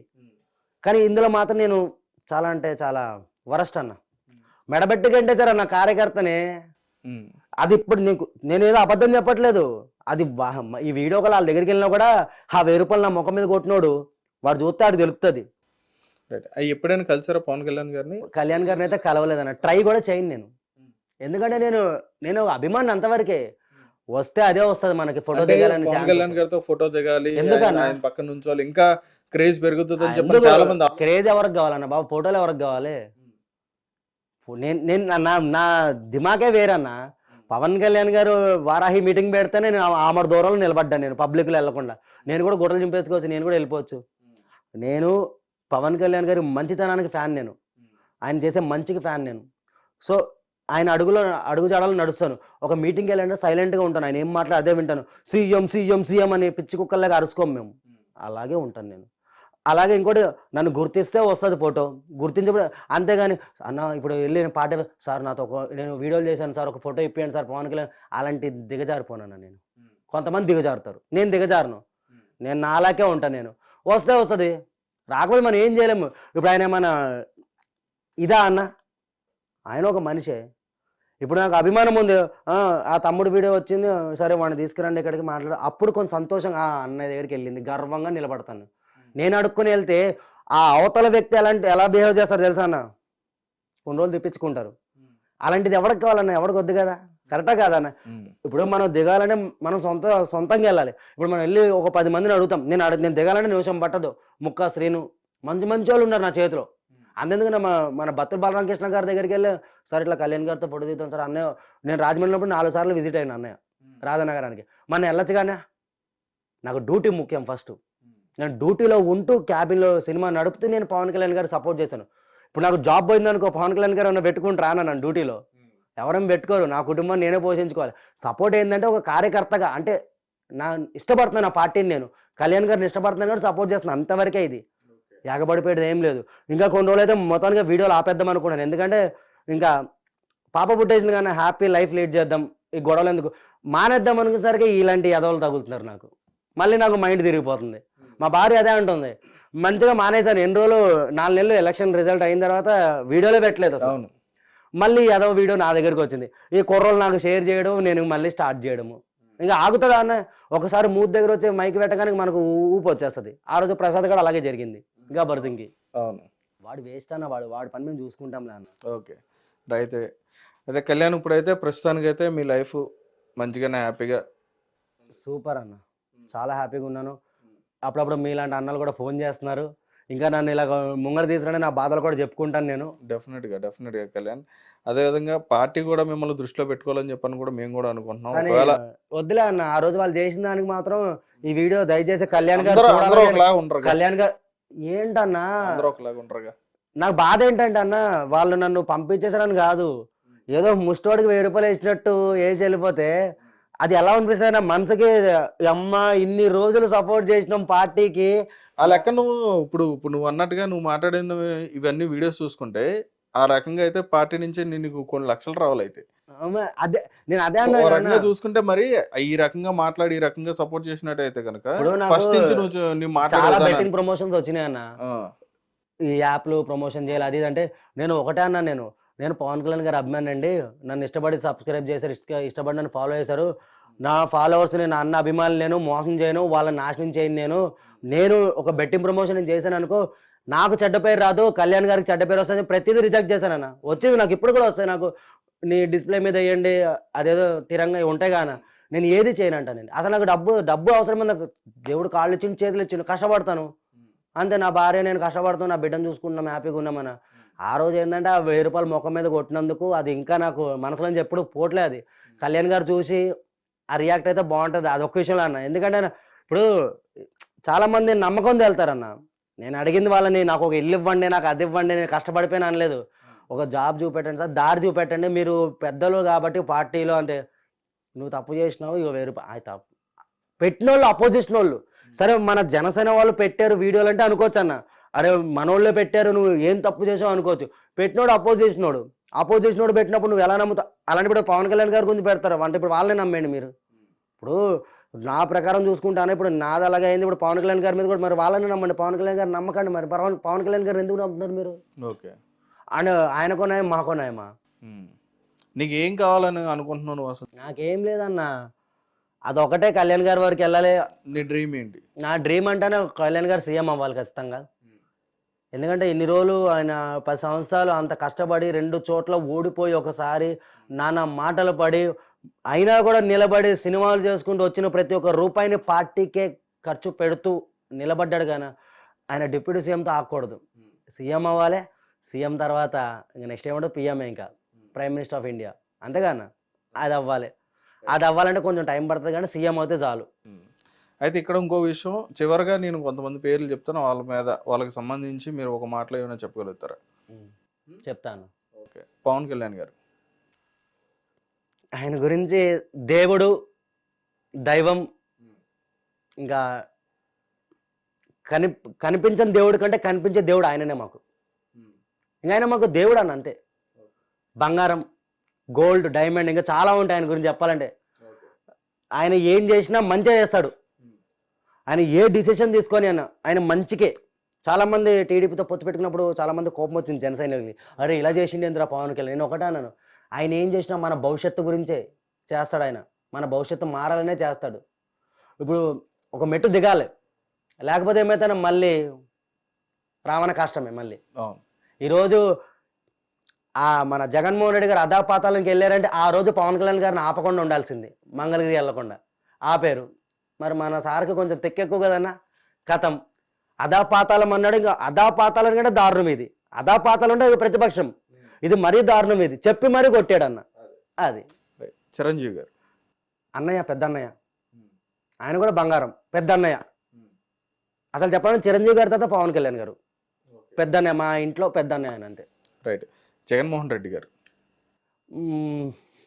కానీ ఇందులో మాత్రం నేను చాలా అంటే చాలా వరస్ట్ అన్న. మెడబెట్టి గంటేశారు నా కార్యకర్తని. అది ఇప్పుడు నేను ఏదో అబద్ధం చెప్పట్లేదు. అది ఈ వీడియో కాల్ వాళ్ళ దగ్గరికి వెళ్ళినా కూడా ఆ 1000 రూపాయలు నా ముఖం మీద కొట్టినోడు వాడు చూస్తే అది తెలుస్తుంది. ఎప్పుడైనా కలిసారా పవన్ కళ్యాణ్ గారిని? కళ్యాణ్ గారిని అయితే కలవలేదన్న, ట్రై కూడా చేయను నేను. ఎందుకంటే నేను అభిమాని అంతవరకే. వస్తే అదే వస్తుంది మనకి, ఫోటో దిగాలని. పవన్ కళ్యాణ్ గారితో ఫోటో దిగాలి, ఎందుకన్నా పక్కన నుంచోవాలి, ఇంకా క్రేజ్ పెరుగుతుంది అని చెప్పి చాలా మంది. క్రేజ్ ఎవరికి కావాలన్న బాబు, ఫోటోలు ఎవరికి కావాలి? నేను నా దిమాగే వేరన్నా. పవన్ కళ్యాణ్ గారు వారాహి మీటింగ్ పెడితేనే నేను ఆమె దూరంలో నిలబడ్డాను. నేను పబ్లిక్లో వెళ్ళకుండా, నేను కూడా గొడవలు చింపేసుకోవచ్చు, నేను కూడా వెళ్ళిపోవచ్చు. నేను పవన్ కళ్యాణ్ గారి మంచితనానికి ఫ్యాన్, నేను ఆయన చేసే మంచికి ఫ్యాన్ నేను. సో ఆయన అడుగు జాడలు నడుస్తాను. ఒక మీటింగ్కి వెళ్ళంటే సైలెంట్గా ఉంటాను. ఆయన ఏం మాట్లాడి అదే వింటాను. సీఎం సీఎం సీఎం అని పిచ్చి కుక్కల్లాగా అరుసుకోము మేము. అలాగే ఉంటాను నేను. అలాగే ఇంకోటి, నన్ను గుర్తిస్తే వస్తుంది ఫోటో, గుర్తించప్పుడు అంతేగాని అన్న ఇప్పుడు వెళ్ళి నేను పాట సార్ నాతో నేను వీడియోలు చేశాను సార్, ఒక ఫోటో ఇప్పియండి సార్ పవన్ కళ్యాణ్, అలాంటి దిగజారిపోనన్నా నేను. కొంతమంది దిగజారుతారు, నేను దిగజారును. నేను నాలాగే ఉంటాను. నేను వస్తే వస్తుంది, రాకపోతే మనం ఏం చేయలేము. ఇప్పుడు ఆయన ఏమన్నా ఇదా అన్న, ఆయన ఒక మనిషే. ఇప్పుడు నాకు అభిమానం ఉంది, ఆ తమ్ముడు వీడియో వచ్చింది సరే వాడిని తీసుకురండి ఇక్కడికి మాట్లాడ, అప్పుడు కొంచెం సంతోషంగా అన్నయ్య దగ్గరికి వెళ్ళింది గర్వంగా నిలబడతాను. నేను అడుక్కుని వెళ్తే ఆ అవతల వ్యక్తి ఎలా బిహేవ్ చేస్తారు తెలుసా అన్న, కొన్ని రోజులు తెప్పించుకుంటారు. అలాంటిది ఎవరికి కావాలన్నా, ఎవరికి వద్దు కదా, కరెక్టా కాదన్న. ఇప్పుడు మనం దిగాలంటే మనం సొంతంగా వెళ్ళాలి. ఇప్పుడు మనం వెళ్ళి ఒక 10 మందిని అడుగుతాం, నేను దిగాలంటే నిమిషం పట్టదు. ముక్క శ్రీను మంచి వాళ్ళు ఉన్నారు నా చేతిలో. అందుకని మన బత్తూరు బాలరామకృష్ణ గారి దగ్గరికి వెళ్ళి సార్ ఇట్లా కళ్యాణ్ గారితో ఫోటో తీద్దాం సార్, అన్నయ్య నేను రాజమండ్రిలో 4 సార్లు విజిట్ అయినా అన్నయ్య రాజనగరానికి. మన వెళ్ళచ్చు కానీ నాకు డ్యూటీ ముఖ్యం ఫస్ట్. నేను డ్యూటీలో ఉంటూ క్యాబిన్లో సినిమా నడుపుతూ నేను పవన్ కళ్యాణ్ గారు సపోర్ట్ చేశాను. ఇప్పుడు నాకు జాబ్ పోయిందనుకో, పవన్ కళ్యాణ్ గారు ఏమన్నా పెట్టుకుంటూ రానా నన్ను డ్యూటీలో? ఎవరైనా పెట్టుకోరు, నా కుటుంబాన్ని నేనే పోషించుకోవాలి. సపోర్ట్ ఏంటంటే ఒక కార్యకర్తగా, అంటే నా ఇష్టపడుతున్నాను ఆ పార్టీని, నేను కళ్యాణ్ గారిని ఇష్టపడుతున్నాను కూడా సపోర్ట్ చేస్తున్నాను, అంతవరకే. ఇది ఎగబడిపోయేది ఏం లేదు. ఇంకా కొన్ని రోజులు అయితే మొత్తానికి వీడియోలు ఆపేద్దాం అనుకున్నాను. ఎందుకంటే ఇంకా పాప పుట్టేసింది కానీ హ్యాపీ లైఫ్ లీడ్ చేద్దాం, ఈ గొడవలు ఎందుకు మానేద్దాం అనుకునేసరికి ఇలాంటి ఎదవలు తగులుతున్నారు నాకు. మళ్ళీ నాకు మైండ్ తిరిగిపోతుంది. మా భార్య అదే అంటుంది, మంచిగా మానేశాను ఎన్ని రోజులు, 4 నెలలు ఎలక్షన్ రిజల్ట్ అయిన తర్వాత వీడియోలో పెట్టలేదు అసలు. మళ్ళీ ఏదో వీడియో నా దగ్గరికి వచ్చింది, ఈ కుర్రోళ్ళు నాకు షేర్ చేయడం, నేను మళ్ళీ స్టార్ట్ చేయడము. ఇంకా ఆగుతుందా అన్న, ఒకసారి మూతి దగ్గర వచ్చి మైక్ పెట్టగానే మనకు ఊపు వచ్చేస్తుంది. ఆ రోజు ప్రసాద్ కూడా అలాగే జరిగింది గబ్బర్ సింగ్కి. అవును, వాడు వేస్ట్ అన్న, వాడి పని మేము చూసుకుంటాంలే అన్న. Okay right. అయితే కళ్యాణ్ ఇప్పుడైతే ప్రస్తుతానికి అయితే మీ లైఫ్ మంచిగానే హ్యాపీగా? సూపర్ అన్న, చాలా హ్యాపీగా ఉన్నాను. అప్పుడప్పుడు మీలాంటి అన్నలు కూడా ఫోన్ చేస్తున్నారు, ఇంకా నన్ను ఇలా ముంగర తీసుకురండి, నా బాధలు కూడా చెప్పుకుంటాను నేను. డెఫినెట్గా కళ్యాణ్. అదేవిధంగా పార్టీ కూడా మిమ్మల్ని దృష్టిలో పెట్టుకోవాలని చెప్పని కూడా మేము కూడా అనుకుంటున్నాం. ఒకవేళ వద్దులే అన్న, ఆ రోజు వాళ్ళు చేసిన దానికి మాత్రం ఈ వీడియో దయచేసి కళ్యాణ్ గారు కళ్యాణ్ గారు ఏంటన్నా నాకు బాధ ఏంటంటే అన్న, వాళ్ళు నన్ను పంపించేసారని కాదు, ఏదో ముష్టోడికి 1000 రూపాయలు వేసినట్టు వేసి వెళ్ళిపోతే అది ఎలా అనిపిస్తుంది నా మనసుకి, అమ్మ ఇన్ని రోజులు సపోర్ట్ చేసినాం పార్టీకి. ఆ లెక్క ఇప్పుడు నువ్వు అన్నట్టుగా నువ్వు మాట్లాడింది ఇవన్నీ వీడియోస్ చూసుకుంటే ఆ రకంగా అయితే పార్టీ నుంచి నీకు కొన్ని లక్షలు రావాలి. అయితే అదే నేను అదే అన్నా చూసుకుంటే మరి ఈ రకంగా మాట్లాడి ఈ రకంగా సపోర్ట్ చేసినట్టు అయితే కనుక ఫస్ట్ నుంచి నువ్వు చాలా బెట్టింగ్ ప్రమోషన్స్ వచ్చినాయి అన్న, ఈ యాప్లు ప్రమోషన్ చేయాలి అది అంటే. నేను ఒకటే అన్నా, నేను పవన్ కళ్యాణ్ గారు అభిమాని అండి, నన్ను ఇష్టపడి సబ్స్క్రైబ్ చేశారు, ఇష్టపడి నన్ను ఫాలో చేశారు, నా ఫాలోవర్స్ని నా అన్న అభిమానులు, నేను మోసం చేయను, వాళ్ళని నాశనం చేయను. నేను ఒక బెట్టింగ్ ప్రమోషన్ నేను చేశాను అనుకో, నాకు చెడ్డ పేరు రాదు, కళ్యాణ్ గారికి చెడ్డ పేరు వస్తుంది, ప్రతిదీ రిజెక్ట్ చేశానన్న. వచ్చేది నాకు ఇప్పుడు కూడా వస్తాయి, నాకు నీ డిస్ప్లే మీద వేయండి అదేదో తిరంగా ఉంటాయి కాన, నేను ఏది చేయనంట. నేను అసలు నాకు డబ్బు అవసరమే, నాకు దేవుడు కాళ్ళు ఇచ్చిండు చేతులు ఇచ్చిండు, కష్టపడతాను అంతే. నా భార్య నేను కష్టపడుతాను, నా బిడ్డను చూసుకుంటున్నాం, హ్యాపీగా ఉన్నామన్న. ఆ రోజు ఏంటంటే ఆ 1000 రూపాయలు ముఖం మీద కొట్టినందుకు అది ఇంకా నాకు మనసులో ఎప్పుడు పోట్లే. అది కళ్యాణ్ గారు చూసి ఆ రియాక్ట్ అయితే బాగుంటుంది, అదొక విషయంలో అన్న. ఎందుకంటే ఇప్పుడు చాలామంది నమ్మకం వెళ్తారన్న, నేను అడిగింది వాళ్ళని నాకు ఒక ఇల్లు ఇవ్వండి, నాకు అది ఇవ్వండి, నేను కష్టపడిపోయినా అనలేదు, ఒక జాబ్ చూపెట్టండి సార్, దారి చూపెట్టండి, మీరు పెద్దలు కాబట్టి పార్టీలో అంటే నువ్వు తప్పు చేసినావు, ఇక 1000 రూపాయలు తప్పు పెట్టిన వాళ్ళు అపోజిషన్ వాళ్ళు. సరే మన జనసేన వాళ్ళు పెట్టారు వీడియోలు అంటే అనుకోవచ్చు అన్న, అరే మనోళ్ళే పెట్టారు నువ్వు ఏం తప్పు చేసావు అనుకోవచ్చు. పెట్టినోడు అపోజిషనోడు పెట్టినప్పుడు నువ్వు ఎలా నమ్ముతావు? అలాంటి పవన్ కళ్యాణ్ గారి గురించి పెడతారు అంటే ఇప్పుడు వాళ్ళనే నమ్మండి మీరు. ఇప్పుడు నా ప్రకారం చూసుకుంటాను, ఇప్పుడు నాది అలాగే అయింది, ఇప్పుడు పవన్ కళ్యాణ్ గారి మీద కూడా మరి వాళ్ళని నమ్మండి, పవన్ కళ్యాణ్ గారు నమ్మకండి. మరి పవన్ కళ్యాణ్ గారు ఎందుకు నమ్ముతున్నారు మీరు? ఓకే, అండ్ ఆయనకో న్యాయం మాకో న్యాయమా? నీకు ఏం కావాలని అనుకుంటున్నావు అసలు? నాకేం లేదన్నా, అదొకటే కళ్యాణ్ గారి వరకు వెళ్ళాలి. నీ డ్రీమ్ ఏంటి? నా డ్రీమ్ అంటేనే కళ్యాణ్ గారు సీఎం అవ్వాలి ఖచ్చితంగా. ఎందుకంటే ఇన్ని రోజులు ఆయన 10 సంవత్సరాలు అంత కష్టపడి 2 చోట్ల ఓడిపోయి ఒకసారి నానా మాటలు పడి అయినా కూడా నిలబడి సినిమాలు చేసుకుంటూ వచ్చిన ప్రతి ఒక్క రూపాయిని పార్టీకే ఖర్చు పెడుతూ నిలబడ్డాడు. కానీ ఆయన డిప్యూటీ సీఎంతో ఆగకూడదు, సీఎం అవ్వాలి. సీఎం తర్వాత ఇంకా నెక్స్ట్ ఏమంటే పిఎంఏ, ఇంకా ప్రైమ్ మినిస్టర్ ఆఫ్ ఇండియా, అంతేగాన అది అవ్వాలి. అది అవ్వాలంటే కొంచెం టైం పడుతుంది, కానీ సీఎం అయితే చాలు. అయితే ఇక్కడ ఇంకో విషయం, చివరిగా నేను కొంతమంది పేర్లు చెప్తాను, వాళ్ళకి సంబంధించి మీరు ఒక మాటలో ఏమైనా చెప్పగలుగుతారా? చెప్తాను. ఓకే, పవన్ కళ్యాణ్ గారు, ఆయన గురించి దేవుడు, దైవం, ఇంకా కనిపించని దేవుడి కంటే కనిపించే దేవుడు ఆయననే మాకు. ఇంకా ఆయన మాకు దేవుడు అన్న, అంతే. బంగారం, గోల్డ్, డైమండ్, ఇంకా చాలా ఉంటాయి ఆయన గురించి చెప్పాలంటే. ఆయన ఏం చేసినా మంచిగా చేస్తాడు. ఆయన ఏ డిసిషన్ తీసుకొని ఆయన మంచికే. చాలామంది టీడీపీతో పొత్తు పెట్టుకున్నప్పుడు చాలామంది కోపం వచ్చింది జనసైనికులకి, అరే ఇలా చేసిండి ఎందురా పవన్ కళ్యాణ్. నేను ఒకటే అన్నాను, ఆయన ఏం చేసినా మన భవిష్యత్తు గురించే చేస్తాడు. ఆయన మన భవిష్యత్తు మారాలనే చేస్తాడు. ఇప్పుడు ఒక మెట్టు దిగాలి, లేకపోతే ఏమైతే మళ్ళీ రావణ కష్టమే. మళ్ళీ ఈరోజు మన జగన్మోహన్ రెడ్డి గారు అధాపాతాలకు వెళ్ళారంటే ఆ రోజు పవన్ కళ్యాణ్ గారిని ఆపకుండా ఉండాల్సింది, మంగళగిరి వెళ్ళకుండా ఆపేరు. మరి మన సార్కి కొంచెం తెక్కెక్కువ కదన్నా. కథం అధాపాతాలం అన్నాడు. ఇంకా అధాపాతాలం కంటే దారుణం ఇది. అధాపాతాలు అంటే ప్రతిపక్షం, ఇది మరీ దారుణం. ఇది చెప్పి మరీ కొట్టాడు అన్న. అది చిరంజీవి గారు అన్నయ్య, పెద్ద అన్నయ్య. ఆయన కూడా బంగారం, పెద్ద అన్నయ్య. అసలు చెప్పాలంటే చిరంజీవి గారి తర్వాత పవన్ కళ్యాణ్ గారు పెద్ద అన్నయ్య, మా ఇంట్లో పెద్ద అన్నయ్య ఆయన, అంతే. రైట్. జగన్మోహన్ రెడ్డి గారు,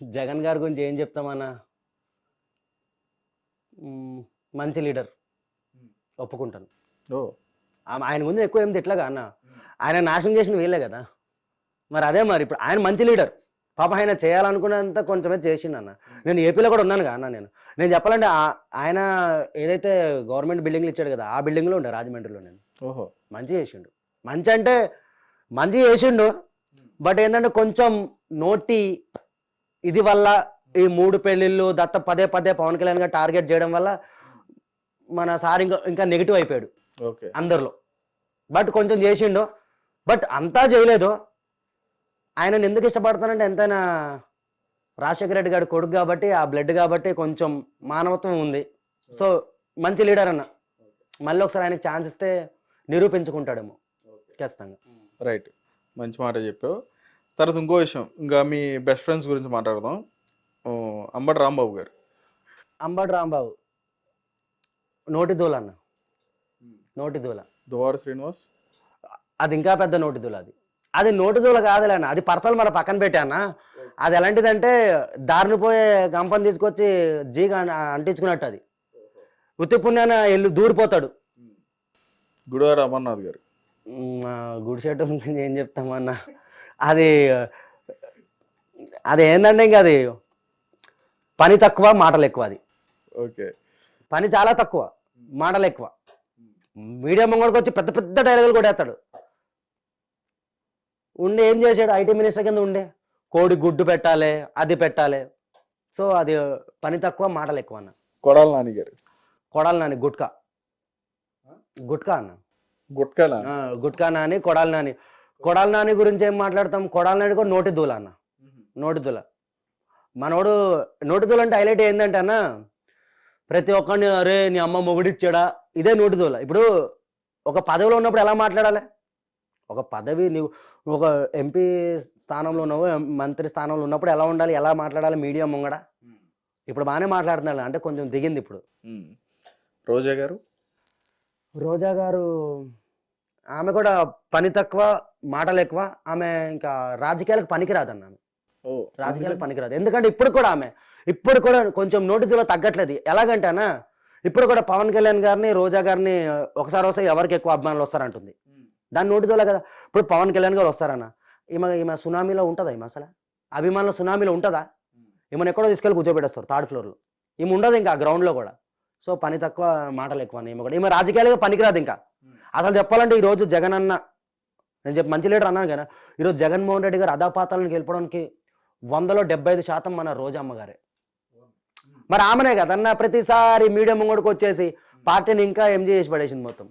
జగన్ గారి గురించి ఏం చెప్తామన్నా, మంచి లీడర్, ఒప్పుకుంటాను. ఆయన గురించి ఎక్కువ ఏం తిట్లగా అన్న. ఆయన నాశనం చేసిన వీళ్ళే కదా. మరి అదే మరి ఇప్పుడు ఆయన మంచి లీడర్, పాప ఆయన చేయాలనుకున్నంత కొంచెమే చేసిండు అన్న. నేను ఏపీలో కూడా ఉన్నాను కదా అన్న. నేను చెప్పాలంటే ఆయన ఏదైతే గవర్నమెంట్ బిల్డింగ్లు ఇచ్చాడు కదా, ఆ బిల్డింగ్లో ఉండే రాజమండ్రిలో. నేను మంచి చేసిండు. మంచి అంటే మంచి చేసిండు, బట్ ఏంటంటే కొంచెం నోటి ఇది వల్ల ఈ 3 పెళ్ళిళ్ళు దత్త పదే పదే పవన్ కళ్యాణ్ గారు టార్గెట్ చేయడం వల్ల మన సార్ ఇంకా నెగిటివ్ అయిపోయాడు అందరిలో. బట్ కొంచెం చేసిండు, బట్ అంతా చేయలేదు. ఆయనను ఎందుకు ఇష్టపడతానంటే ఎంతైనా రాజశేఖర రెడ్డి గారి కొడుకు కాబట్టి, ఆ బ్లడ్ కాబట్టి కొంచెం మానవత్వం ఉంది. సో మంచి లీడర్ అన్న. మళ్ళీ ఒకసారి ఆయనకి ఛాన్స్ ఇస్తే నిరూపించుకుంటాడేమో ఖచ్చితంగా. రైట్, మంచి మాట చెప్పావు. తర్వాత ఇంకో విషయం, ఇంకా మీ బెస్ట్ ఫ్రెండ్స్ గురించి మాట్లాడదాం. అంబటి రాంబాబు గారు. అంబటి రాంబాబు నోటి దూల అన్న, నోటి దూల. దువ్వాడ శ్రీనివాస్ అది ఇంకా పెద్ద నోటి దూల. అది నోటి దూల కాదులే అన్న, అది పర్సనల్ మన పక్కన పెట్టానా. అది ఎలాంటిదంటే దారిని పోయే గంపని తీసుకొచ్చి జీగా అంటించుకున్నట్టు. అది ఉత్తి పుణ్యాన దూరిపోతాడు. గుడివాడ అమర్నాథ్ గారు. గుడిసేటు ఏం చెప్తామన్నా, అది ఏంటంటే ఇంకా అది పని తక్కువ, మాటలు ఎక్కువ. అది ఓకే, పని చాలా తక్కువ, మాటలు ఎక్కువ. మీడియా ముంగడికి వచ్చి పెద్ద పెద్ద డైలాగులు కొట్టేస్తాడు. ఉండి ఏం చేశాడు, ఐటీ మినిస్టర్ కింద ఉండే కోడి గుడ్డు పెట్టాలి, అది పెట్టాలి. సో అది పని తక్కువ, మాటలు ఎక్కువ అన్న. కొడాలి నాని గారు. కొడాలి నాని గుట్కా అన్న. గుట్కా నాని, కొడాలి నాని. కొడాలి నాని గురించి ఏం మాట్లాడతాం, కొడాలి నాని కూడా నోటి దూల అన్న, నోటి దూల. మనోడు నోటి దూల అంటే హైలైట్ ఏంటంటే అన్న, ప్రతి ఒక్కరిని అరే నీ అమ్మ మొగుడిచ్చాడా, ఇదే నోటి దూల. ఇప్పుడు ఒక పదవిలో ఉన్నప్పుడు ఎలా మాట్లాడాలి, ఒక పదవి నీవు ఒక ఎంపీ స్థానంలో ఉన్నావు, మంత్రి స్థానంలో ఉన్నప్పుడు ఎలా ఉండాలి, ఎలా మాట్లాడాలి మీడియా ముంగడ. ఇప్పుడు బాగానే మాట్లాడుతున్నాడు, అంటే కొంచెం దిగింది ఇప్పుడు. రోజా గారు. రోజా గారు ఆమె కూడా పని తక్కువ, మాటలు ఎక్కువ. ఆమె ఇంకా రాజకీయాలకు పనికిరాదన్న. రాజకీయాలకు పనికిరాదు. ఎందుకంటే ఇప్పుడు కూడా కొంచెం నోటితో తగ్గట్లేదు. ఎలాగంటే అన్న, ఇప్పుడు కూడా పవన్ కళ్యాణ్ గారిని, రోజా గారిని ఒకసారి వస్తే ఎవరికి ఎక్కువ అభిమానులు వస్తారంటుంది. దాని నోటితోలే కదా. ఇప్పుడు పవన్ కళ్యాణ్ గారు వస్తారన్న, ఈమె సునామీలో ఉంటుందా, ఈమె అసలు అభిమానుల సునామీలో ఉంటుందా? ఈమెను ఎక్కడో తీసుకెళ్ళి కూర్చోబెట్టేస్తారు 3rd ఫ్లోర్లో. ఈమె ఉండదు ఇంకా గ్రౌండ్లో కూడా. సో పని తక్కువ, మాటలు ఎక్కువ. ఈమె రాజకీయాలుగా పనికిరాదు ఇంకా. అసలు చెప్పాలంటే ఈరోజు జగన్ అన్న, నేను మంచి లీడర్ అన్నాను కదా, ఈరోజు జగన్మోహన్ రెడ్డి గారు అధాపాతాలను గెలపడానికి 100లో 75% మన రోజమ్మ గారే. మరి ఆమెనే కదన్న ప్రతిసారి మీడియా ముంగడికి వచ్చేసి పార్టీని ఇంకా ఎంజాయ్ చేసి పడేసింది మొత్తం.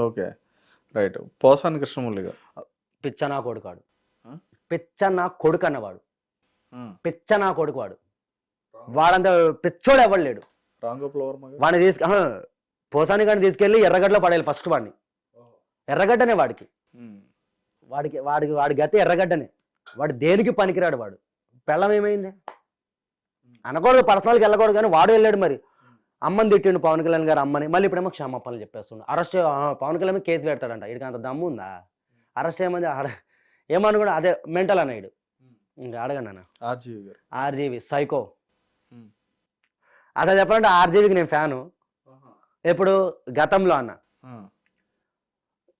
Okay, right. పోసాని కృష్ణమురళి గారు. పిచ్చనా కొడుకాడు, పిచ్చనా కొడుకు అన్నవాడు, పిచ్చనా కొడుకు వాడు. వాడంత పిచ్చోడు ఎవడు లేడు. వాడిని పోసాని గారిని తీసుకెళ్ళి ఎర్రగడ్డలో పడేయాలి ఫస్ట్. వాడిని ఎర్రగడ్డనే వాడి గతి ఎర్రగడ్డనే. వాడు దేనికి పనికిరాడు. వాడు పెళ్ళం ఏమైంది అనకూడదు, పర్సనల్కి వెళ్ళకూడదు, కానీ వాడు వెళ్ళాడు. మరి అమ్మని తిట్టిండు పవన్ కళ్యాణ్ గారు అమ్మని, మళ్ళీ ఇప్పుడేమో క్షమాపణలు చెప్పేస్తుండు. అరెస్ట్ పవన్ కళ్యాణ్ కేసు పెడతాడంట. ఇడికి అంత దమ్ము ఉందా? అరెస్ట్ చేయమని ఏమనుకోండి, అదే మెంటల్ అన్నాడు. ఇంకా అడగండి అన్న. RGV psycho. అసలు చెప్పాలంటే ఆర్జీవీకి నేను ఫ్యాను. ఎప్పుడు గతంలో అన్న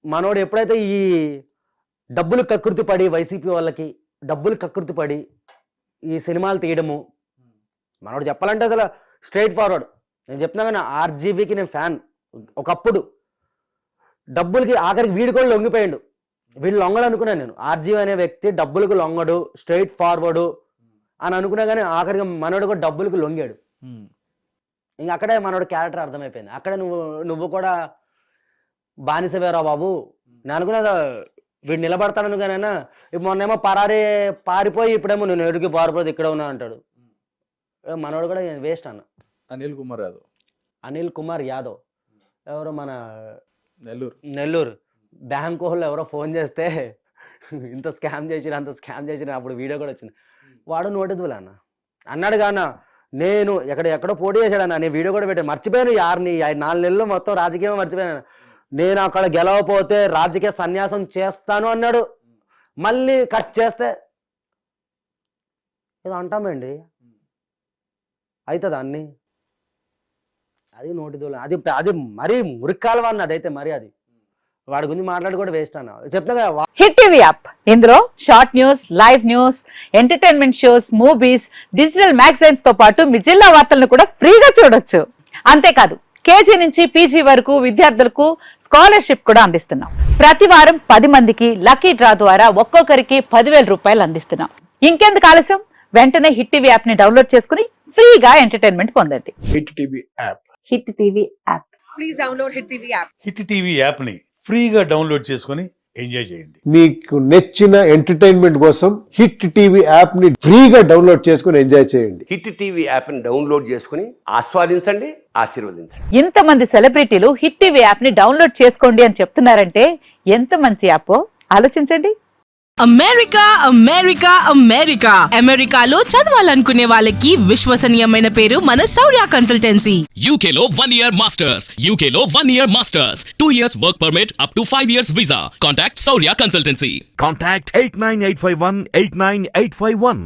మనోడు ఎప్పుడైతే ఈ డబ్బులు కకృతి పడి వైసీపీ వాళ్ళకి డబ్బులు కకృతి పడి ఈ సినిమాలు తీయడము, మనోడు చెప్పాలంటే అసలు స్ట్రైట్ ఫార్వర్డ్. నేను చెప్తున్నా కానీ ఆర్జీవీకి నేను ఫ్యాన్. ఒకప్పుడు డబ్బులకి ఆఖరికి వీడు కూడా లొంగిపోయాడు. వీళ్ళు లొంగడు అనుకున్నాను నేను. ఆర్జీవీ అనే వ్యక్తి డబ్బులకు లొంగడు, స్ట్రైట్ ఫార్వర్డు అని అనుకున్నా కానీ ఆఖరికి మనోడు కూడా డబ్బులకు లొంగాడు. ఇంక అక్కడే మనోడు క్యారెక్టర్ అర్థమైపోయింది. అక్కడే నువ్వు కూడా బానిసవేరా బాబు. నేను అనుకున్నా వీడు నిలబడతాను కానైనా మొన్నేమో పారిపోయి ఇప్పుడేమో నేను ఎడుగు పారిపోతే ఇక్కడ ఉన్నా అంటాడు. మనోడు కూడా వేస్ట్ అన్న. అనిల్ కుమార్ యాదవ్ ఎవరో మన నెల్లూరు బ్యాంక్ వాళ్ళు ఎవరో ఫోన్ చేస్తే ఇంత స్కామ్ చేసిన అంత స్కామ్ చేసిన అప్పుడు వీడియో కూడా వచ్చింది. వాడు నోటిద్దులే అన్న అన్నాడు కాన. నేను ఎక్కడో పోటీ చేశాడన్న. నేను వీడియో కూడా పెట్టాను. మర్చిపోయాను 4 నెలలు మొత్తం రాజకీయం మర్చిపోయాను. నేను అక్కడ గెలవపోతే రాజకీయ సన్యాసం చేస్తాను అన్నాడు. మళ్ళీ కట్ చేస్తే ఏదో అంటామండి, అవుతుంది అన్ని. అది నోటిదోలే. అది మరీ మురికాలవా అన్న. అదైతే మరి అది వాడి గురించి మాట్లాడి కూడా వేస్ట్ అన్న. చెప్తా కదా హిట్ టీవీ యాప్. ఇందులో short news, live news, entertainment shows, movies, digital magazines తో పాటు మీ జిల్లా వార్తలను కూడా ఫ్రీగా చూడొచ్చు. అంతేకాదు కేజీ నుంచి పీజీ వరకు విద్యార్థులకు స్కాలర్షిప్ కూడా అందిస్తున్నాం. ప్రతి వారం 10 మందికి లక్కీ డ్రా ద్వారా ఒక్కొక్కరికి 10,000 రూపాయలు అందిస్తున్నాం. ఇంకెందుకు ఆలస్యం, వెంటనే హిట్ టీవీ యాప్ ని డౌన్లోడ్ చేసుకుని ఫ్రీగా ఎంటర్టైన్మెంట్ పొందండి. Hit TV app. Hit TV app. Please download hit TV app. Hit TV app ని ఫ్రీగా డౌన్లోడ్ చేసుకొని ఎంజాయ్ చేయండి. మీకు నచ్చిన ఎంటర్టైన్మెంట్ కోసం హిట్ టీవీ యాప్ ని ఫ్రీగా డౌన్లోడ్ చేసుకొని ఎంజాయ్ చేయండి. హిట్ టీవీ యాప్ ని డౌన్లోడ్ చేసుకుని ఆస్వాదించండి, ఆశీర్వదించండి. ఇంతమంది సెలబ్రిటీలు హిట్ టీవీ యాప్ ని డౌన్లోడ్ చేసుకోండి అని చెప్తున్నారంటే ఎంత మంచి యాప్ ఆలోచించండి. అమెరికా అమెరికా అమెరికా అమెరికాలో చదవాలనుకునే వాళ్ళకి విశ్వసనీయమైన పేరు మన శౌర్య కన్సల్టెన్సీ. UK లో 1 year masters. UK లో 1 year masters. 2 years work permit up to 5 years visa. Contact Saurya Consultancy. Contact 89851 89851.